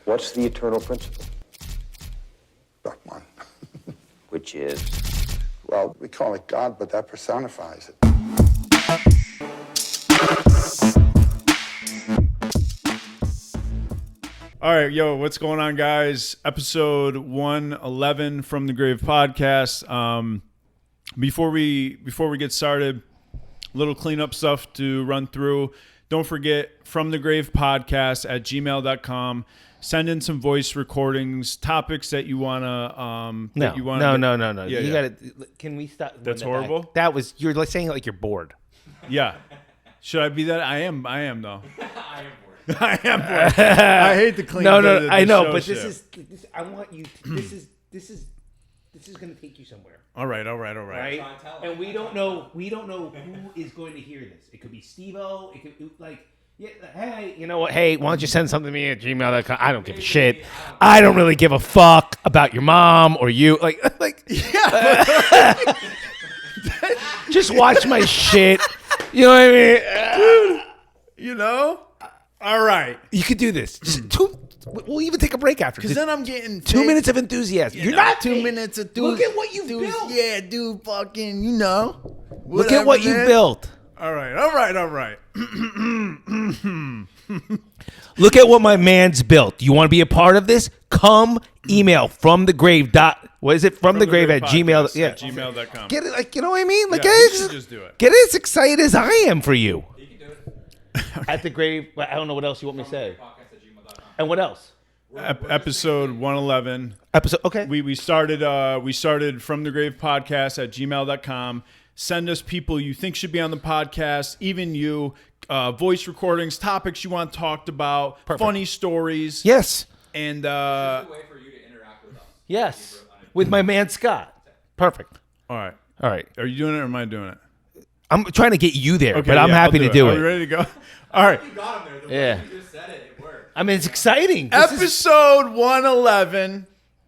What's the eternal principle? But one. Which is? Well, we call it God, but that personifies it. All right, yo, what's going on, guys? Episode 111 from the Grave Podcast. Before we get started, a little cleanup stuff to run through. Don't forget, from the Grave Podcast at gmail.com. Send in some voice recordings, topics that you wanna. No. Yeah, You gotta. Can we stop? That's horrible. That was you're like saying it like you're bored. Yeah. Should I be that? I am though. I am bored. I hate the clean. No. I know, show but shit. this is. I want you. This is going to take you somewhere. All right. Right? And we don't know who is going to hear this. It could be Steve-O. It could like, yeah, hey, you know what? Hey, why don't you send something to me at gmail.com? I don't give a shit. I don't really give a fuck about your mom or you. Like, yeah. Just watch my shit. You know what I mean? Dude, you know? All right. You could do this. Just we'll even take a break after. Because then I'm getting 2 minutes of enthusiasm. You're not 2 minutes of dude. Look at what you've built. Yeah, dude, fucking, you know. Look at what you've built. All right. Look at what my man's built. You want to be a part of this? Come email from the grave. What is it? From the grave at gmail. Yeah. At gmail.com. Get it? Like, you know what I mean? Like, Yeah, you should just do it. Get as excited as I am for you. You can do it. At the grave. I don't know what else you want me to say. And what else? Episode 111. Okay. We started from the grave podcast at gmail.com. Send us people you think should be on the podcast, even you, voice recordings, topics you want talked about, funny stories. Yes. And It's a way for you to interact with us. Yes. With my man Scott. Perfect. all right. Are you doing it or am I doing it? I'm trying to get you there, Okay, but I'm yeah, happy I'll to do Are it. we ready to go? All right. You got him there. The Yeah. way you just said it, it worked. I mean, it's exciting. This is- Episode 111,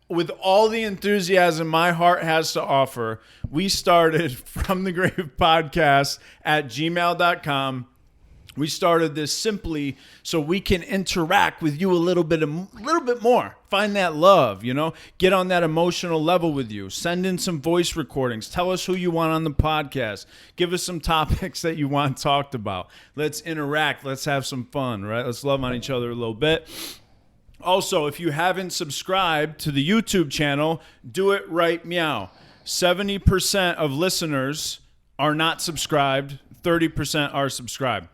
with all the enthusiasm my heart has to offer, we started from the grave podcast at gmail.com. We started this simply so we can interact with you a little bit more. Find that love, you know, get on that emotional level with you. Send in some voice recordings. Tell us who you want on the podcast. Give us some topics that you want talked about. Let's interact. Let's have some fun, right? Let's love on each other a little bit. Also, if you haven't subscribed to the YouTube channel, do it right meow. 70% of listeners are not subscribed. 30% are subscribed.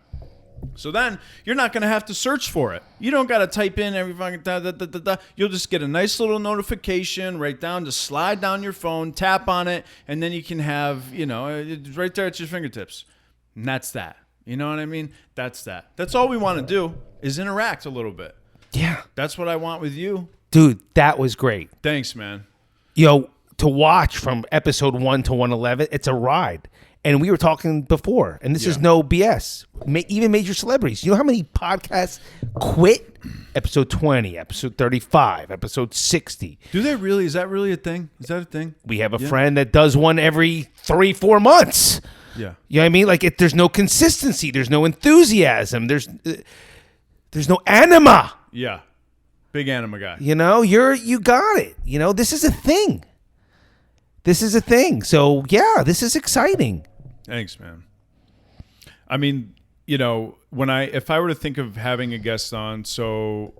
So then you're not going to have to search for it. You don't got to type in every fucking da. You'll just get a nice little notification right down to slide down your phone, tap on it, and then you can have, you know, it's right there at your fingertips. And that's that. You know what I mean? That's that. That's all we want to do is interact a little bit. Yeah. That's what I want with you. Dude, that was great. Thanks, man. Yo, to watch from episode 1 to 111, it's a ride. And we were talking before, and this is no BS. Even major celebrities. You know how many podcasts quit? Episode 20, episode 35, episode 60. Do they really? Is that really a thing? Is that a thing? We have a friend that does one every 3-4 months. Yeah. You know what I mean? Like, there's no consistency. There's no enthusiasm. There's no anima. Yeah. Big anima guy. You know, you got it. You know, this is a thing. So, yeah, this is exciting. Thanks, man. I mean, you know, if I were to think of having a guest on, so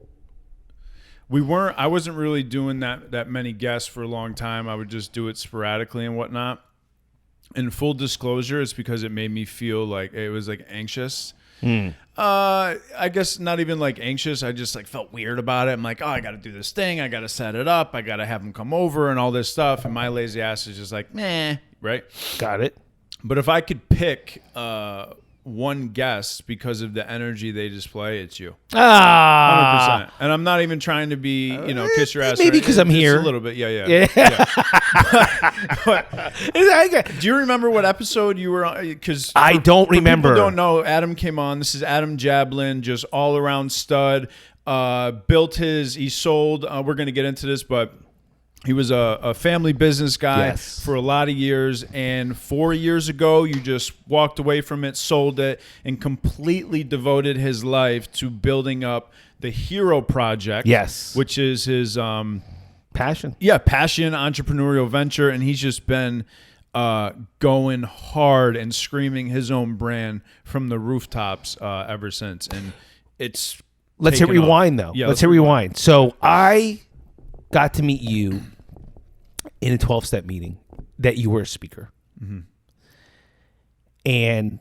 I wasn't really doing that many guests for a long time. I would just do it sporadically and whatnot. And full disclosure, it's because it made me feel like it was like anxious. I guess not even like anxious. I just like felt weird about it. I'm like, oh, I got to do this thing. I got to set it up. I got to have them come over and all this stuff. And my lazy ass is just like, meh, right? Got it. But if I could pick one guest because of the energy they display, it's you. 100%. And I'm not even trying to be, you know, kiss your ass. Maybe because I'm here. A little bit. Yeah. Yeah. Do you remember what episode you were on? Because I don't remember. People don't know. Adam came on. This is Adam Jablin, just all around stud. He sold. We're going to get into this, but He was a family business guy Yes. for a lot of years, and 4 years ago, you just walked away from it, sold it, and completely devoted his life to building up the Hero Project. Yes. Which is his Passion. passion, entrepreneurial venture, and he's just been going hard and screaming his own brand from the rooftops ever since. And it's Let's hit taken off. rewind, though. Yeah, let's hit rewind. So I got to meet you in a 12-step meeting that you were a speaker. And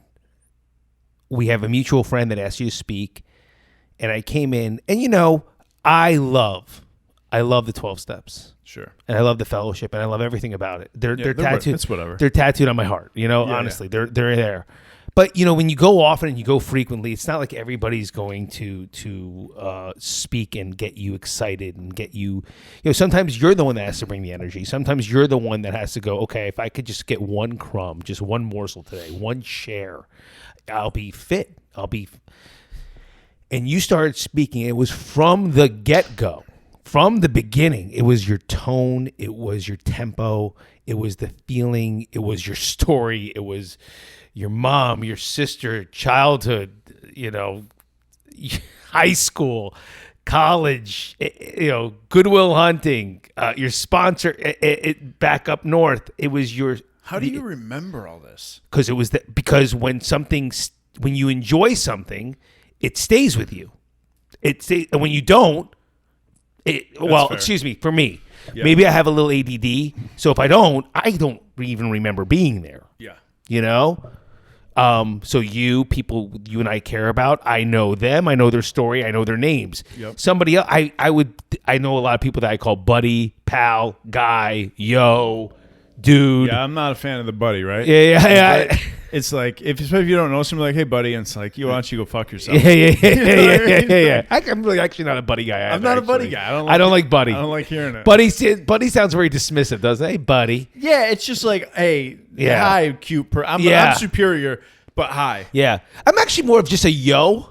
we have a mutual friend that asked you to speak. And I came in, and I love the 12 steps. Sure. And I love the fellowship, and I love everything about it. They're they're tattooed. it's whatever. They're tattooed on my heart. Honestly, they're there. But when you go often and you go frequently, it's not like everybody's going to speak and get you excited and get you. Sometimes you're the one that has to bring the energy. Sometimes you're the one that has to go. Okay, if I could just get one crumb, just one morsel today, one share, I'll be fit. And you started speaking. It was from the get-go. From the beginning, it was your tone, it was your tempo, it was the feeling, it was your story, it was your mom, your sister, childhood, high school, college, Goodwill Hunting, your sponsor, back up north. It was your. How do you remember all this? Because when you enjoy something, it stays with you. And when you don't. fair. Excuse me, for me, maybe I have a little ADD. So if I don't even remember being there. Yeah. So people you and I care about, I know them, I know their story, I know their names. Yep. Somebody else, I know a lot of people that I call buddy, pal, guy, yo, dude. Yeah, I'm not a fan of the buddy, right? Yeah. But it's like, especially if you don't know somebody, like, hey, buddy, and it's like, why don't you go fuck yourself? Yeah. I'm really actually not a buddy guy. I'm not a buddy guy. I don't like buddy. I don't like hearing it. Buddy sounds very dismissive, doesn't it? Hey, buddy. Yeah, it's just like, hey, Yeah. hi, cute I'm superior, but hi. Yeah. I'm actually more of just a yo.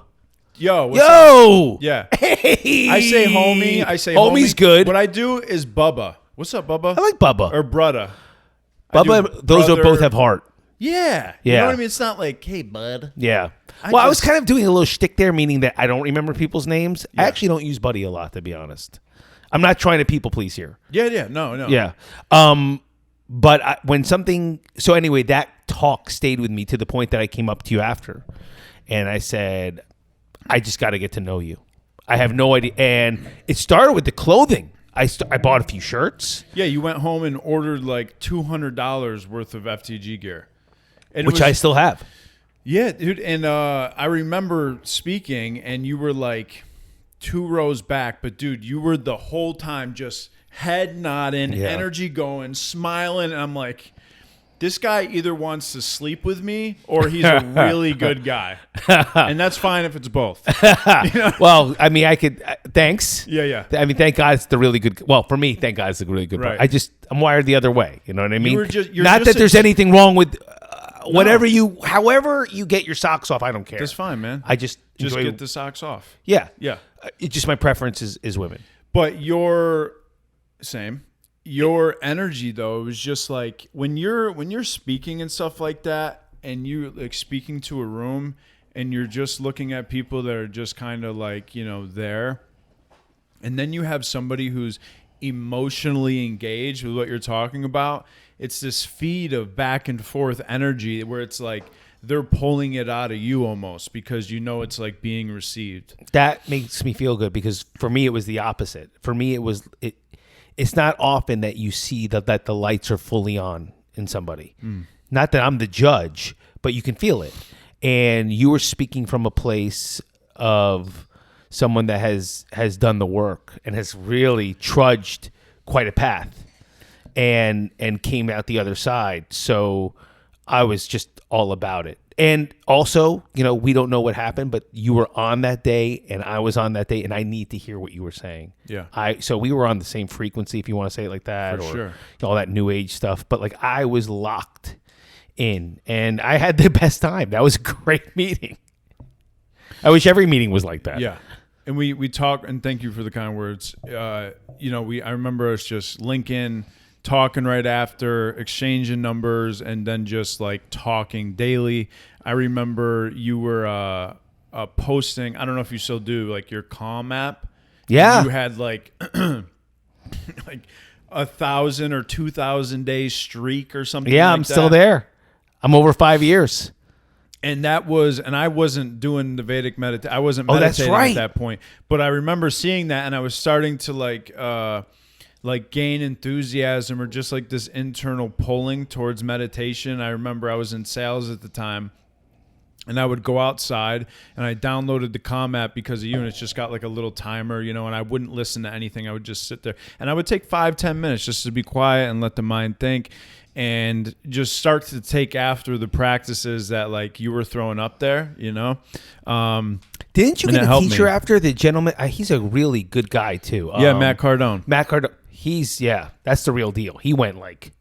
Yo, what's up? Yo. Yeah. Hey. I say homie. I say homie's homie. good. What I do is Bubba. What's up, Bubba? I like Bubba. Or Brudda. I do Bubba, those brother. both have heart. Yeah. You Yeah. know what I mean? It's not like, hey, bud. Yeah. I I was just- kind of doing a little shtick there, meaning that I don't remember people's names. I actually don't use buddy a lot, to be honest. I'm not trying to people please here. Yeah. No. Yeah. But so anyway, that talk stayed with me to the point that I came up to you after, and I said, I just got to get to know you. I have no idea. And it started with the clothing. I bought a few shirts. Yeah, you went home and ordered like $200 worth of FTG gear. And Which I still have. Yeah, dude. And I remember speaking, and you were like 2 rows back. But, dude, you were the whole time just head nodding, energy going, smiling. And I'm like, this guy either wants to sleep with me or he's a really good guy. And that's fine if it's both. Well, I mean, I could. Thanks. Yeah. I mean, thank God it's the really good. Well, for me, thank God it's the really good part. Right. I'm wired the other way. You know what I mean? you're Not just that there's anything wrong with however you get your socks off. I don't care. That's fine, man. I just enjoy, get the socks off. Yeah. Yeah. It's just my preference is women. But your energy though, it was just like when you're speaking and stuff like that, and you like speaking to a room and you're just looking at people that are just kind of like, there, and then you have somebody who's emotionally engaged with what you're talking about. It's this feed of back and forth energy where it's like they're pulling it out of you almost because it's like being received. That makes me feel good because for me it was the opposite. For me it's not often that you see that the lights are fully on in somebody. Not that I'm the judge, but you can feel it. And you were speaking from a place of someone that has done the work and has really trudged quite a path and came out the other side. So I was just all about it. And also, we don't know what happened, but you were on that day and I was on that day and I need to hear what you were saying. Yeah. So we were on the same frequency, if you want to say it like that, For or sure. all that new age stuff. But like I was locked in and I had the best time. That was a great meeting. I wish every meeting was like that. Yeah. And we talk, and thank you for the kind words. I remember us just linking, talking right after, exchanging numbers, and then just like talking daily. I remember you were posting, I don't know if you still do, like your Calm app. Yeah. You had like like 1,000 or 2,000 days streak or something. Yeah, like I'm still that. there. I'm over 5 years. And I wasn't doing the Vedic meditation. I wasn't Oh, that's meditating right. at that point. But I remember seeing that, and I was starting to like gain enthusiasm or just like this internal pulling towards meditation. I remember I was in sales at the time, and I would go outside, and I downloaded the Calm app because of you, and it's just got like a little timer, and I wouldn't listen to anything. I would just sit there, and I would take 5-10 minutes just to be quiet and let the mind think, and just start to take after the practices that like you were throwing up there, Didn't you and get it a helped teacher me. after the gentleman? He's a really good guy too. Yeah, Matt Cardone. Matt Cardone. That's the real deal. He went like,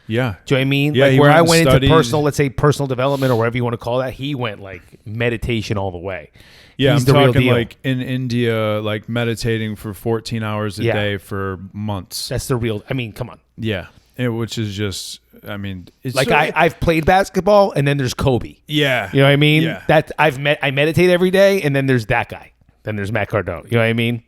Yeah. do you know what I mean? Yeah, like he where went I and went studied. into personal, let's say personal development or whatever you want to call that, he went like meditation all the way. Yeah, He's I'm the real talking deal. like in India, like meditating for 14 hours a Yeah. day for months. That's the real. I mean, come on. Yeah. Which is just, I mean, it's Like so- I've played basketball, and then there's Kobe. Yeah. You know what I mean? Yeah. That I meditate every day, and then there's that guy. Then there's Matt Cardone. You know what I mean?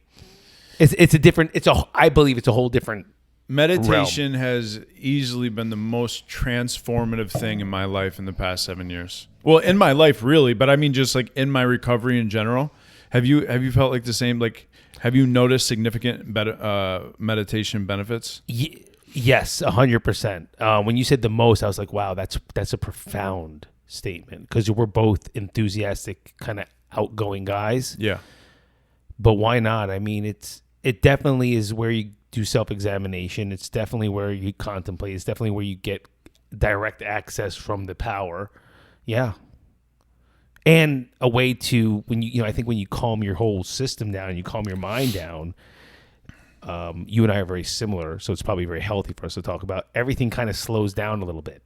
I believe it's a whole different. Meditation has easily been the most transformative thing in my life in the past 7 years. Well, in my life, really, but I mean, just like in my recovery in general. Have you felt like the same? Like, have you noticed significant meditation benefits? Yes, 100%. When you said the most, I was like, wow, that's a profound statement because we're both enthusiastic, kind of outgoing guys. Yeah. But why not? I mean, it definitely is where you do self-examination. It's definitely where you contemplate. It's definitely where you get direct access from the power. Yeah. And a way to, when I think when you calm your whole system down, you calm your mind down, you and I are very similar, so it's probably very healthy for us to talk about. Everything kind of slows down a little bit,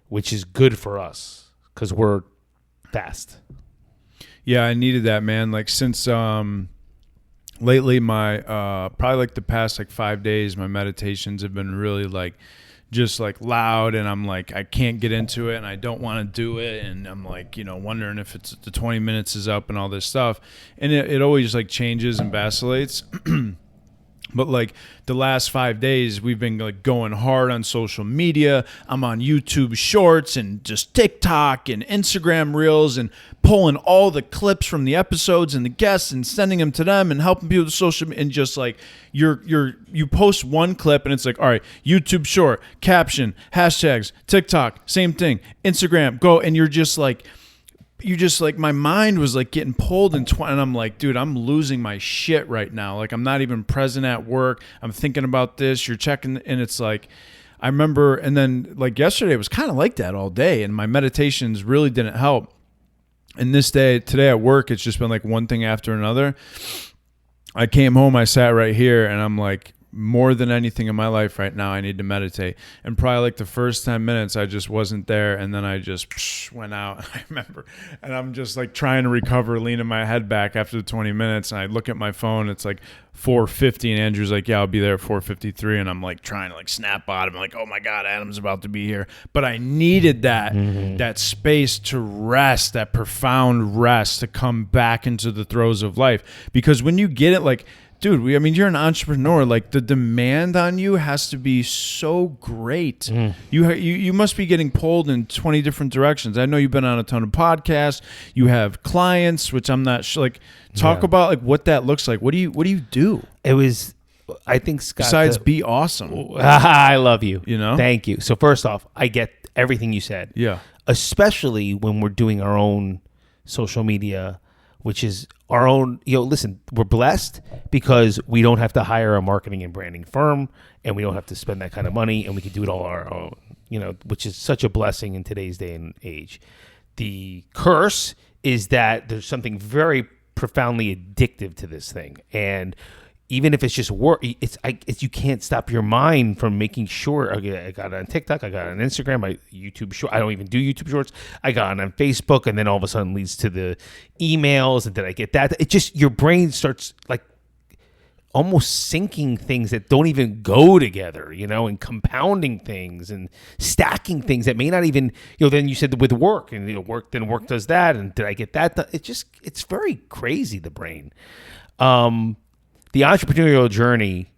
which is good for us because we're fast. Yeah, I needed that, man. Like since lately, my probably like the past like 5 days, my meditations have been really like just like loud, and I'm like I can't get into it, and I don't want to do it, and I'm like wondering if it's the 20 minutes is up and all this stuff, and it always like changes and vacillates. But like the last 5 days, we've been like going hard on social media. I'm on YouTube Shorts and just TikTok and Instagram Reels and pulling all the clips from the episodes and the guests and sending them to them and helping people with social media. And just like you post one clip and it's like, all right, YouTube Short, caption, hashtags, TikTok, same thing, Instagram, go. And you're just like my mind was like getting pulled and I'm like, dude, I'm losing my shit right now. Like I'm not even present at work. I'm thinking about this. You're checking, and it's like, I remember, and then like yesterday it was kind of like that all day, and my meditations really didn't help. And today at work, it's just been like one thing after another. I came home, I sat right here, and I'm like, more than anything in my life right now, I need to meditate. And probably like the first 10 minutes, I just wasn't there. And then I just went out. I remember, and I'm just like trying to recover, leaning my head back after the 20 minutes. And I look at my phone, it's like 4:50, and Andrew's like, yeah, I'll be there at 4:53. And I'm like trying to like snap out of him, like, oh my God, Adam's about to be here. But I needed that space to rest, that profound rest to come back into the throes of life. Because when you get it, like, dude, you're an entrepreneur. Like the demand on you has to be so great. You must be getting pulled in 20 different directions. I know you've been on a ton of podcasts. You have clients, which I'm not sure. Like, talk about like what that looks like. What do you do? It was, I think, Scott. Besides be awesome. I love you. Thank you. So first off, I get everything you said. Yeah. Especially when we're doing our own social media, which is our own, listen, we're blessed because we don't have to hire a marketing and branding firm, and we don't have to spend that kind of money, and we can do it all our own, which is such a blessing in today's day and age. The curse is that there's something very profoundly addictive to this thing. And even if it's just work, it's you can't stop your mind from making sure. Okay, I got it on TikTok, I got it on Instagram, my YouTube short. I don't even do YouTube shorts. I got it on Facebook, and then all of a sudden leads to the emails, and did I get that? It just, your brain starts like almost syncing things that don't even go together, and compounding things and stacking things that may not even, then you said with work, and work does that, and did I get that done? It's very crazy, the brain. The entrepreneurial journey,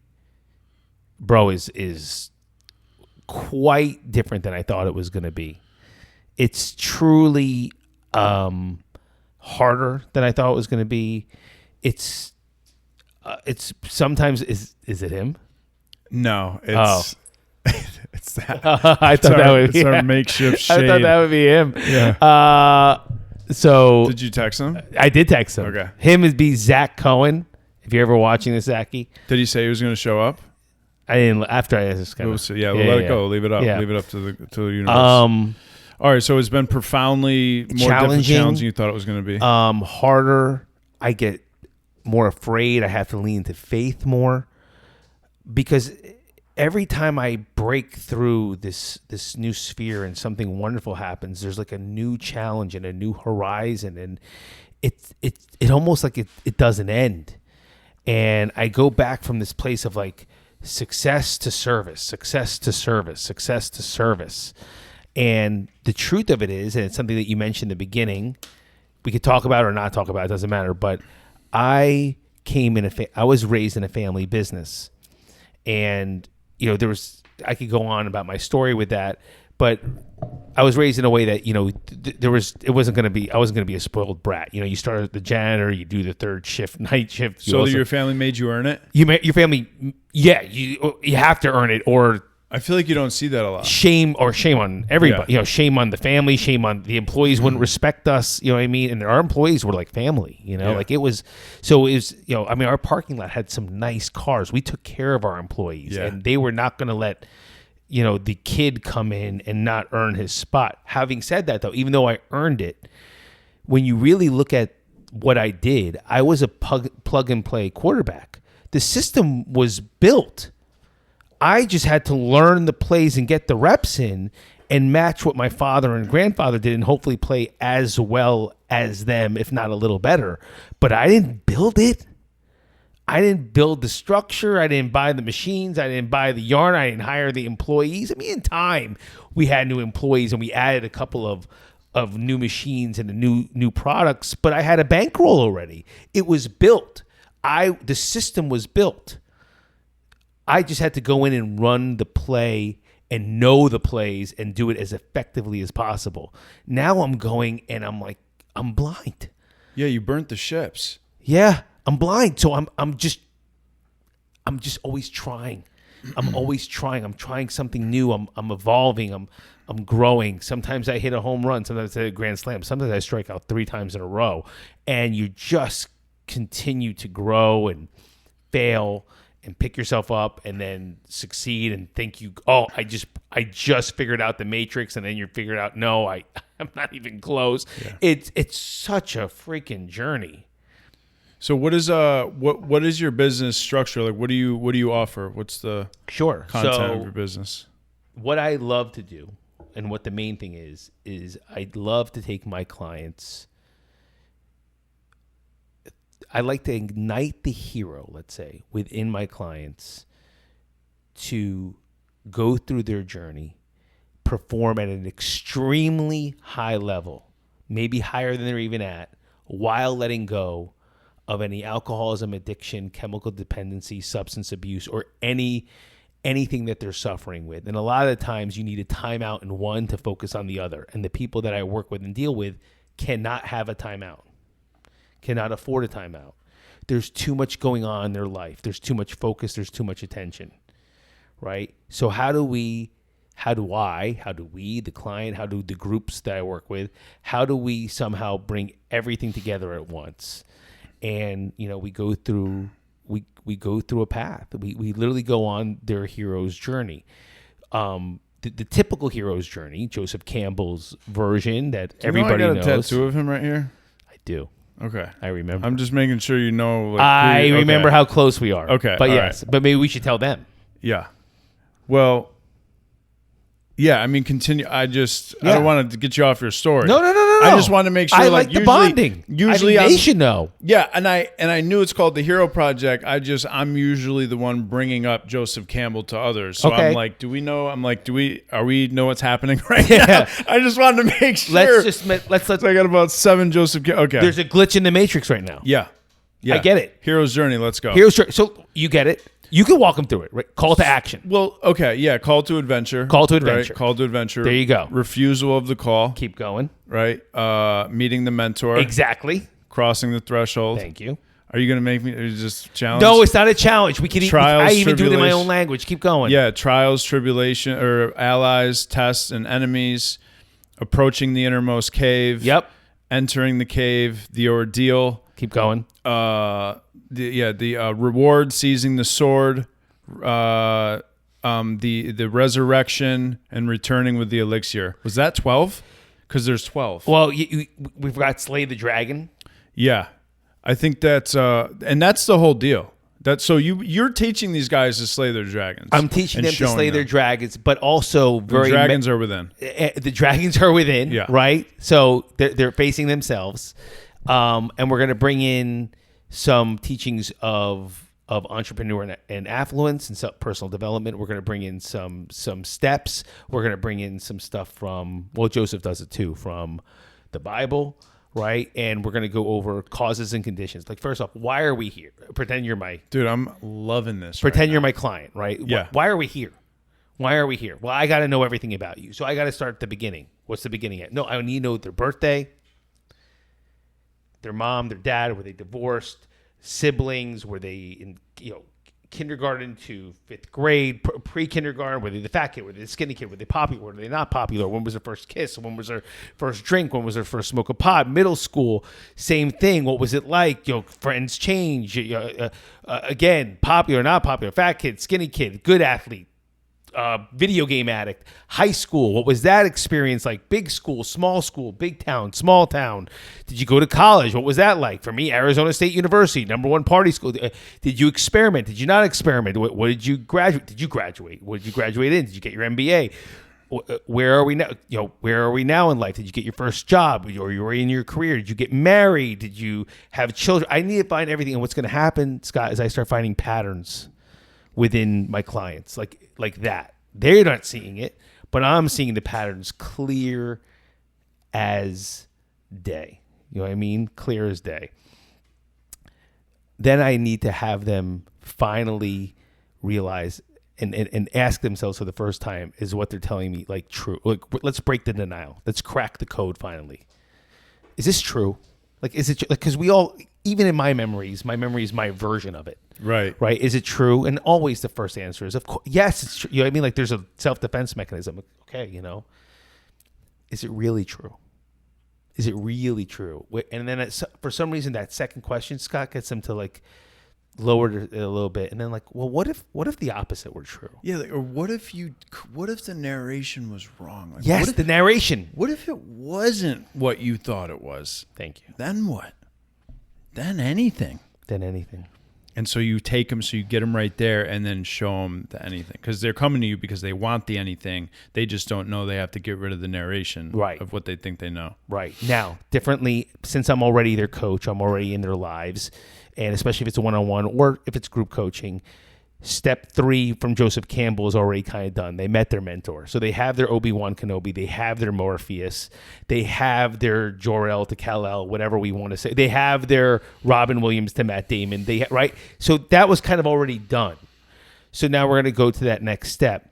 bro, is quite different than I thought it was going to be. It's truly harder than I thought it was going to be. It's sometimes is it him? No, it's it's that. I thought that would be our makeshift shade. I thought that would be him. Yeah. So Did you text him? I did text him. Okay. Him would be Zach Cohen. If you're ever watching this, Zachy. Did he say he was going to show up? I didn't. After I just kind We'll of. see. Yeah, we'll let it go. Leave it up. Yeah. Leave it up to the universe. All right. So it's been profoundly more challenging than you thought it was going to be. Harder. I get more afraid. I have to lean into faith more, because every time I break through this new sphere and something wonderful happens, there's like a new challenge and a new horizon, and it almost like it doesn't end. And I go back from this place of like success to service, success to service, success to service. And the truth of it is, and it's something that you mentioned in the beginning, we could talk about it or not talk about it, doesn't matter, but I was raised in a family business, and I could go on about my story with that, but I was raised in a way that I wasn't going to be a spoiled brat. You start as the janitor, you do the third shift, night shift. So your family made you earn it? Your family, yeah, you have to earn it, or I feel like you don't see that a lot. Shame on everybody. Yeah. Shame on the family, shame on the employees wouldn't respect us. You know what I mean? And our employees were like family, Yeah. like it was, our parking lot had some nice cars. We took care of our employees, Yeah. and they were not going to let, the kid come in and not earn his spot. Having said that, though, even though I earned it, when you really look at what I did, I was a plug and play quarterback. The system was built. I just had to learn the plays and get the reps in and match what my father and grandfather did, and hopefully play as well as them, if not a little better. But I didn't build it. I didn't build the structure. I didn't buy the machines. I didn't buy the yarn. I didn't hire the employees. I mean, in time, we had new employees, and we added a couple of new machines and new products, but I had a bankroll already. It was built. The system was built. I just had to go in and run the play and know the plays and do it as effectively as possible. Now I'm going and I'm like, I'm blind. Yeah, you burnt the ships. Yeah, I'm blind. So I'm just always trying. I'm always trying. I'm trying something new. I'm evolving. I'm growing. Sometimes I hit a home run. Sometimes I hit a grand slam. Sometimes I strike out 3 times in a row. And you just continue to grow and fail and pick yourself up and then succeed and think I just figured out the matrix, and then you're figured out, no, I'm not even close. Yeah. It's such a freaking journey. So what is your business structure? Like what do you offer? What's the content of your business? What I love to do, and what the main thing is I'd love to take my clients. I like to ignite the hero, let's say, within my clients to go through their journey, perform at an extremely high level, maybe higher than they're even at, while letting go of any alcoholism, addiction, chemical dependency, substance abuse, or anything that they're suffering with. And a lot of the times you need a timeout in one to focus on the other. And the people that I work with and deal with cannot have a timeout. Cannot afford a timeout. There's too much going on in their life. There's too much focus. There's too much attention, right? So how do we, the client, how do the groups that I work with, how do we somehow bring everything together at once? And, we go through a path. We literally go on their hero's journey. The typical hero's journey, Joseph Campbell's version that everybody knows. I got a tattoo of him right here. I do. Okay. I remember. I'm just making sure you know. Like, I okay. remember how close we are. Okay, But all yes, but maybe we should tell them. Yeah. Well. Yeah, I mean, continue. I don't want to get you off your story. No. I just want to make sure. I like the usually, bonding. Usually, I think they should know. Yeah, and I knew it's called the Hero Project. I'm usually the one bringing up Joseph Campbell to others. So Okay. I'm like, do we know? I'm like, are we know what's happening right now? I just wanted to make sure. Let's. So I got about 7 Joseph Campbell. Okay. There's a glitch in the matrix right now. Yeah. I get it. Hero's Journey. Let's go. So you get it. You can walk them through it. Right? Call to action. Well, okay. Yeah. Call to adventure. Call to adventure. Right? Call to adventure. There you go. Refusal of the call. Keep going. Right. Meeting the mentor. Exactly. Crossing the threshold. Thank you. Are you going to make me just challenge? No, it's not a challenge. We can. Trials, I even do it in my tribulation. own language. Keep going. Yeah, trials, tribulation, or allies, tests, and enemies. Approaching the innermost cave. Yep. Entering the cave. The ordeal. Keep going. The reward. Seizing the sword. The resurrection and returning with the elixir. Was that 12? Because there's 12. Well, we've got Slay the Dragon. Yeah, I think that's and that's the whole deal. You're teaching these guys to slay their dragons. I'm teaching them to slay their dragons, but also The dragons are within. The dragons are within, Yeah. right? So they're facing themselves, and we're going to bring in some teachings of entrepreneur and affluence and personal development. We're going to bring in some steps. We're going to bring in some stuff from, well, Joseph does it too, from the Bible, right? And we're going to go over causes and conditions. Like, first off, why are we here? Pretend you're my Dude, I'm loving this. Pretend you're my client, right? Yeah. Why are we here? Why are we here? Well, I got to know everything about you. So I got to start at the beginning. What's the beginning at? No, I need to know their birthday, their mom, their dad, were they divorced, siblings, were they in, kindergarten to 5th grade, pre-kindergarten, were they the fat kid, were they the skinny kid, were they popular, were they not popular, when was their first kiss, when was their first drink, when was their first smoke of pot, middle school, same thing, what was it like, friends change, again, popular, not popular, fat kid, skinny kid, good athlete, video game addict, high school, what was that experience like? Big school, big town, small town. Did you go to college? What was that like? For me, Arizona State University, #1 party school. Did you experiment? Did you not experiment? What did you graduate? Did you graduate? What did you graduate in? Did you get your MBA? Where are we now? Where are we now in life? Did you get your first job, or you were in your career? Did you get married? Did you have children? I need to find everything. And what's going to happen, Scott, is I start finding patterns within my clients, like that. They're not seeing it, but I'm seeing the patterns clear as day. You know what I mean? Clear as day. Then I need to have them finally realize and ask themselves for the first time, is what they're telling me like true? Like, let's break the denial. Let's crack the code finally. Is this true? Like, is it, like, because we all, even in my memory is my version of it. Right. Right. Is it true? And always the first answer is, of course, yes, it's true. You know what I mean? Like, there's a self-defense mechanism. Okay. Is it really true? Is it really true? And then for some reason, that second question, Scott, gets them to like lower it a little bit. And then like, well, what if the opposite were true? Yeah. Or what if the narration was wrong? Like, Yes. The narration. What if it wasn't what you thought it was? Thank you. Then what? Then anything. Then anything. And so you take them, so you get them right there, and then show them the anything, because they're coming to you because they want the anything. They just don't know they have to get rid of the narration of what they think they know. Right. Now, differently, since I'm already their coach, I'm already in their lives, and especially if it's a one-on-one or if it's group coaching, step 3 from Joseph Campbell is already kind of done. They met their mentor. So they have their Obi-Wan Kenobi. They have their Morpheus. They have their Jor-El to Kal-El, whatever we want to say. They have their Robin Williams to Matt Damon. Right? So that was kind of already done. So now we're going to go to that next step.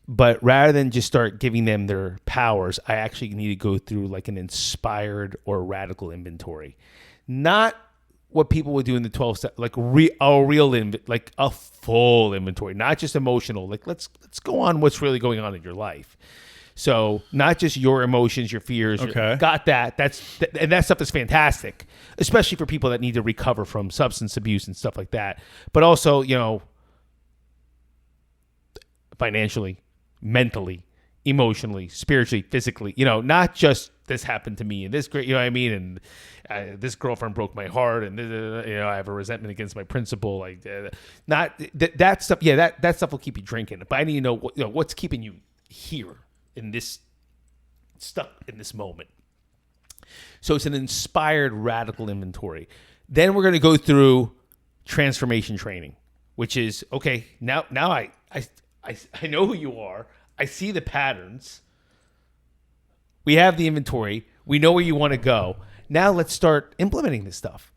But rather than just start giving them their powers, I actually need to go through like an inspired or radical inventory. Not what people would do in the 12 steps, like like a full inventory, not just emotional. Like let's go on what's really going on in your life. So not just your emotions, your fears. Okay. Got that. And that stuff is fantastic, especially for people that need to recover from substance abuse and stuff like that. But also, financially, mentally, emotionally, spiritually, physically, not just this happened to me and this great, you know what I mean? And this girlfriend broke my heart, and I have a resentment against my principal. Like, not that stuff. Yeah, that stuff will keep you drinking. But I need to know, what's keeping you here in this, stuck in this moment. So it's an inspired radical inventory. Then we're going to go through transformation training, which is, okay, now I know who you are. I see the patterns. We have the inventory. We know where you want to go. Now let's start implementing this stuff,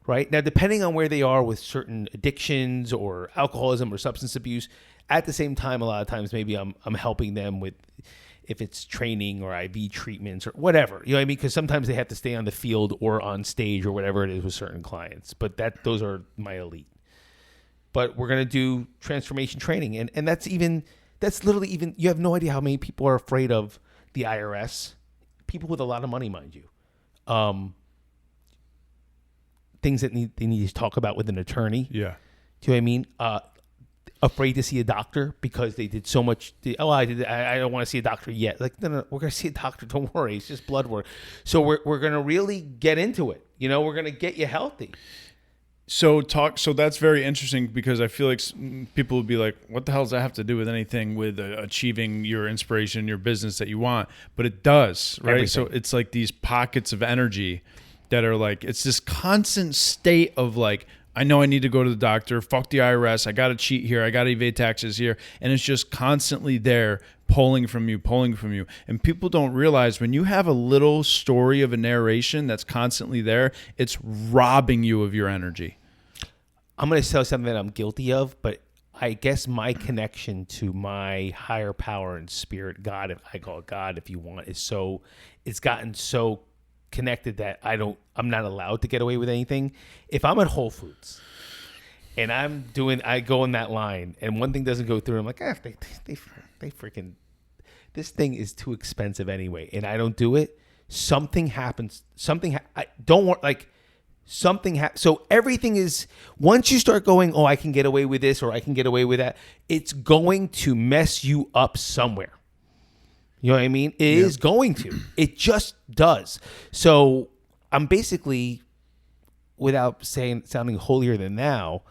right? Now, depending on where they are with certain addictions or alcoholism or substance abuse, at the same time, a lot of times maybe I'm helping them with, if it's training or IV treatments or whatever, you know what I mean? Because sometimes they have to stay on the field or on stage or whatever it is with certain clients. But those are my elite. But we're going to do transformation training. And that's literally even, you have no idea how many people are afraid of the IRS. People with a lot of money, mind you. Things that they need to talk about with an attorney. Yeah. Do you know what I mean? Afraid to see a doctor because they did so much. I don't want to see a doctor yet. Like, no, we're going to see a doctor. Don't worry. It's just blood work. So we're going to really get into it. We're going to get you healthy. So that's very interesting, because I feel like people would be like, what the hell does that have to do with anything with achieving your inspiration, your business that you want? But it does, right? Everything. So it's like these pockets of energy that are like, it's this constant state of like, I know I need to go to the doctor. Fuck the IRS. I got to cheat here. I got to evade taxes here. And it's just constantly there, pulling from you. And people don't realize, when you have a little story of a narration that's constantly there, it's robbing you of your energy. I'm going to tell you something that I'm guilty of, but I guess my connection to my higher power and spirit, God, if I call it God, if you want, it's gotten so connected that I'm not allowed to get away with anything. If I'm at Whole Foods and I go in that line and one thing doesn't go through, I'm like, they freaking, this thing is too expensive anyway, and I don't do it. Something happens. I don't want, like, something so everything is, once you start going, I can get away with this or I can get away with that, it's going to mess you up somewhere. You know what I mean? It is going to. It just does. So I'm basically, without sounding holier than thou,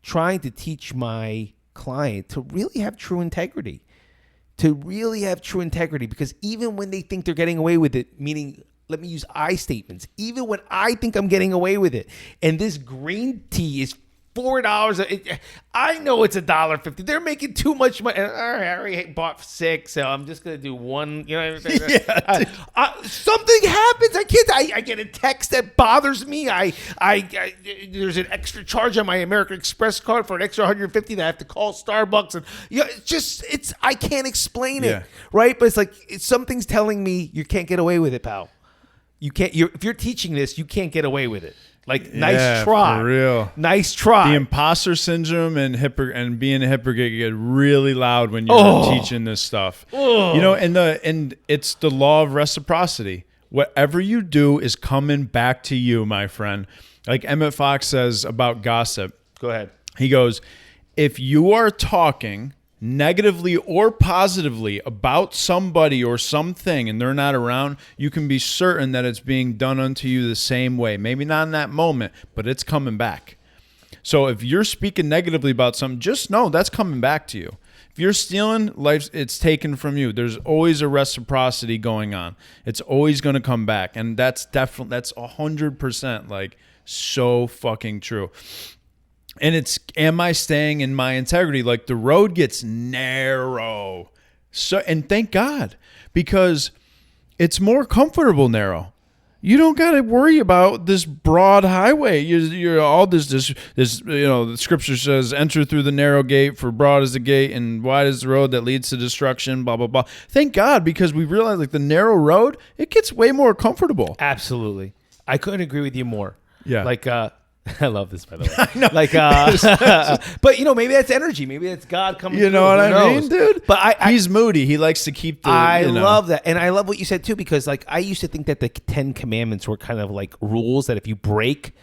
trying to teach my client to really have true integrity. Because even when they think they're getting away with it, meaning, let me use I statements, even when I think I'm getting away with it, and this green tea is $4, I know it's $1.50. They're making too much money. All right, I already bought 6, so I'm just gonna do one. You know what I mean? Something happens. I get a text that bothers me. There's an extra charge on my American Express card for an extra $150 that I have to call Starbucks, and I can't explain it, right? But it's like something's telling me you can't get away with it, pal. You can't. If you're teaching this, you can't get away with it. Like, nice try. For real. Nice try. The imposter syndrome and being a hypocrite get really loud when you're teaching this stuff. And it's the law of reciprocity. Whatever you do is coming back to you, my friend. Like Emmett Fox says about gossip. Go ahead. He goes, if you are talking negatively or positively about somebody or something and they're not around, you can be certain that it's being done unto you the same way. Maybe not in that moment, but it's coming back. So if you're speaking negatively about something, just know that's coming back to you. If you're stealing, it's taken from you. There's always a reciprocity going on. It's always going to come back. And that's 100% like so fucking true. And it's, am I staying in my integrity? Like, the road gets narrow. So, and thank God, because it's more comfortable narrow. You don't got to worry about this broad highway. You're all this, the scripture says, enter through the narrow gate, for broad is the gate and wide is the road that leads to destruction, blah, blah, blah. Thank God, because we realize, like, the narrow road, it gets way more comfortable. Absolutely. I couldn't agree with you more. Yeah. Like, I love this, by the way. I know. Like, but maybe that's energy. Maybe that's God coming. You know what I mean, dude? But he's moody. He likes to keep the. I love that, and I love what you said too, because like I used to think that the 10 Commandments were kind of like rules that if you break,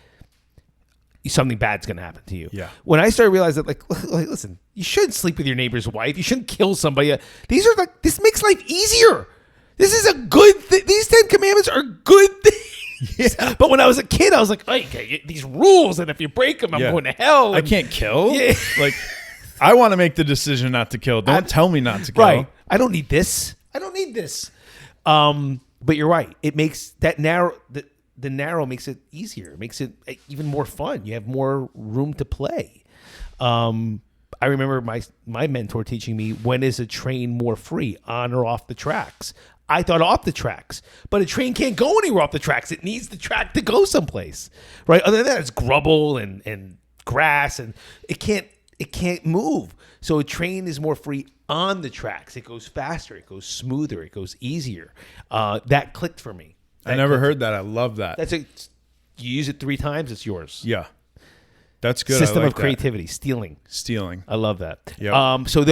something bad's gonna happen to you. Yeah. When I started realizing that, like, listen, you shouldn't sleep with your neighbor's wife. You shouldn't kill somebody. This makes life easier. This is a good thing. These 10 commandments are good things. Yeah. But when I was a kid, I was like, hey, these rules, and if you break them, I'm going to hell. I can't kill. Yeah. Like, I want to make the decision not to kill. Don't tell me not to kill. Right. I don't need this. But you're right. It makes that narrow. The narrow makes it easier. It makes it even more fun. You have more room to play. I remember my mentor teaching me, when is a train more free, on or off the tracks? I thought off the tracks, but a train can't go anywhere off the tracks. It needs the track to go someplace, right? Other than that, it's grubble and grass, and it can't move. So a train is more free on the tracks. It goes faster. It goes smoother. It goes easier. That clicked for me. I never heard that. I love that. You use it 3 times, it's yours. Yeah. That's good. System I like of creativity, stealing. I love that. Yep. So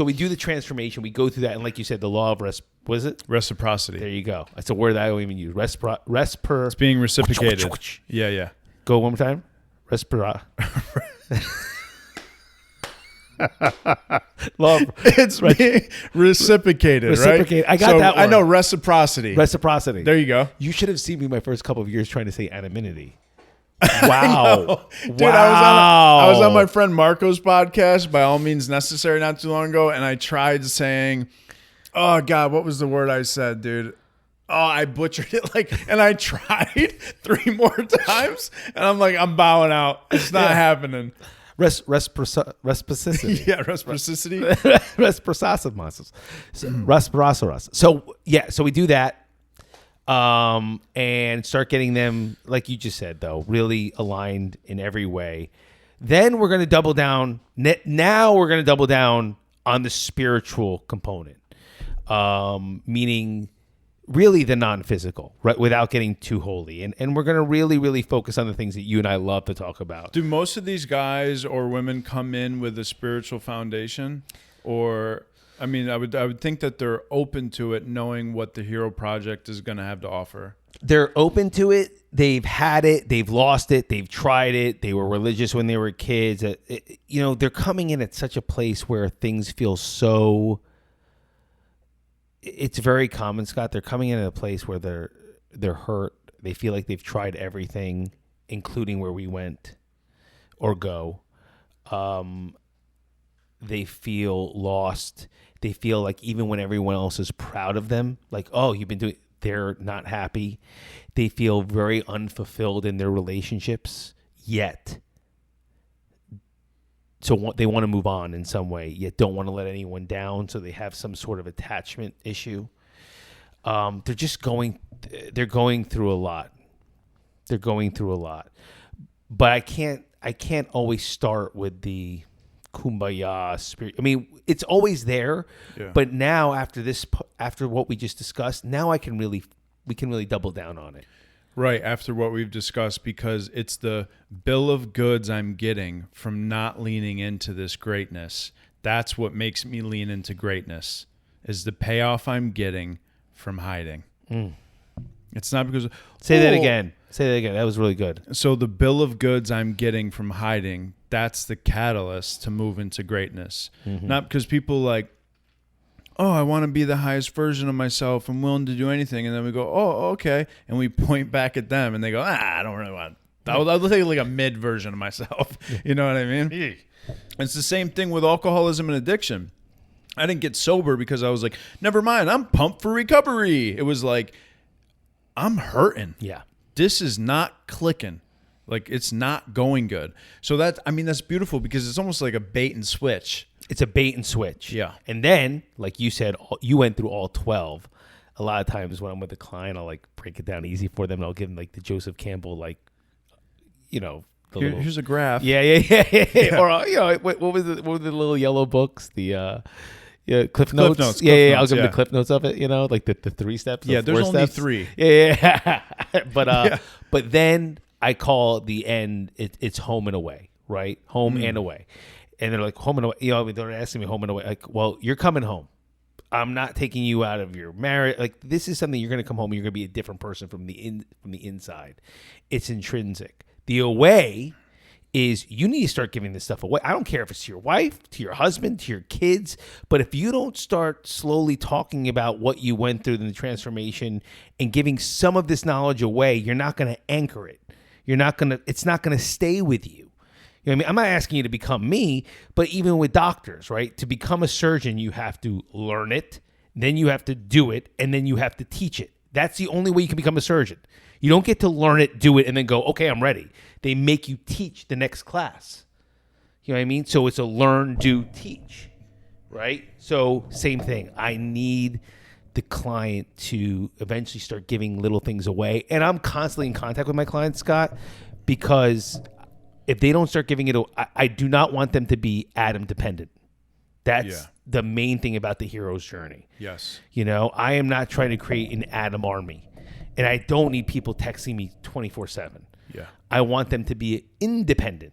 we do the transformation. We go through that, and like you said, the law of reciprocity. There you go. That's a word that I don't even use. It's being reciprocated. Yeah. Go one more time. Law of It's being reciprocated, Reciprocate. right? I got that I know one. reciprocity. Reciprocity. There you go. You should have seen me my first couple of years trying to say anonymity. Wow. Dude, I was on my friend Marco's podcast, By All Means Necessary, not too long ago, and I tried saying, oh God, what was the word I said, dude? Oh, I butchered it and I tried 3 more times, and I'm like, I'm bowing out. It's not happening. Reciprocity. Yeah, reciprocity. Reciprocity. Reciprocity. So we do that. And start getting them, like you just said, though, really aligned in every way. Then we're going to double down. Now we're going to double down on the spiritual component, meaning really the non-physical, right? Without getting too holy. And we're going to really, really focus on the things that you and I love to talk about. Do most of these guys or women come in with a spiritual foundation, or... I mean, I would think that they're open to it, knowing what the Hero Project is going to have to offer. They're open to it. They've had it. They've lost it. They've tried it. They were religious when they were kids. They're coming in at such a place where things feel so... It's very common, Scott. They're coming in at a place where they're hurt. They feel like they've tried everything, including where we went or go. They feel lost. They feel like even when everyone else is proud of them, like, oh, you've been doing, they're not happy. They feel very unfulfilled in their relationships yet. So they want to move on in some way, yet don't want to let anyone down. So they have some sort of attachment issue. They're going through a lot. But I can't always start with the kumbaya spirit. I mean, it's always there, but now after what we just discussed, now we can really double down on it. Right, after what we've discussed, because it's the bill of goods I'm getting from not leaning into this greatness. That's what makes me lean into greatness, is the payoff I'm getting from hiding. It's not because... Say that again. That was really good. So the bill of goods I'm getting from hiding, that's the catalyst to move into greatness. Not because people like, oh, I want to be the highest version of myself. I'm willing to do anything. And then we go, oh, okay. And we point back at them and they go, I don't really want to. I'll take like a mid version of myself. You know what I mean? It's the same thing with alcoholism and addiction. I didn't get sober because I was like, never mind, I'm pumped for recovery. It was like, I'm hurting. Yeah. This is not clicking. Like, it's not going good. So that's beautiful because it's almost like a bait and switch. It's a bait and switch. Yeah. And then, like you said, you went through all 12. A lot of times when I'm with a client, I'll like break it down easy for them. And I'll give them like the Joseph Campbell, like, here's a graph. Yeah. Or, what were the little yellow books? The, Cliff Notes. I'll give them the Cliff Notes of it, like the 3 steps. Yeah, there's only steps. 3. Yeah. But then I call the end, it's home and away, right? Home and away. And they're like, home and away. They're asking me home and away. Like, well, you're coming home. I'm not taking you out of your marriage. Like, this is something you're going to come home and you're going to be a different person from the inside. It's intrinsic. The away is you need to start giving this stuff away. I don't care if it's to your wife, to your husband, to your kids, but if you don't start slowly talking about what you went through in the transformation and giving some of this knowledge away, you're not going to anchor it. It's not going to stay with you. You know what I mean? I'm not asking you to become me, but even with doctors, right? To become a surgeon, you have to learn it, then you have to do it, and then you have to teach it. That's the only way you can become a surgeon. You don't get to learn it, do it, and then go, okay, I'm ready. They make you teach the next class. You know what I mean? So it's a learn, do, teach, right? So same thing. I need the client to eventually start giving little things away. And I'm constantly in contact with my clients, Scott, because if they don't start giving it, I do not want them to be Adam dependent. That's the main thing about the hero's journey. Yes. You know, I am not trying to create an Adam army, and I don't need people texting me 24/7. Yeah. I want them to be independent,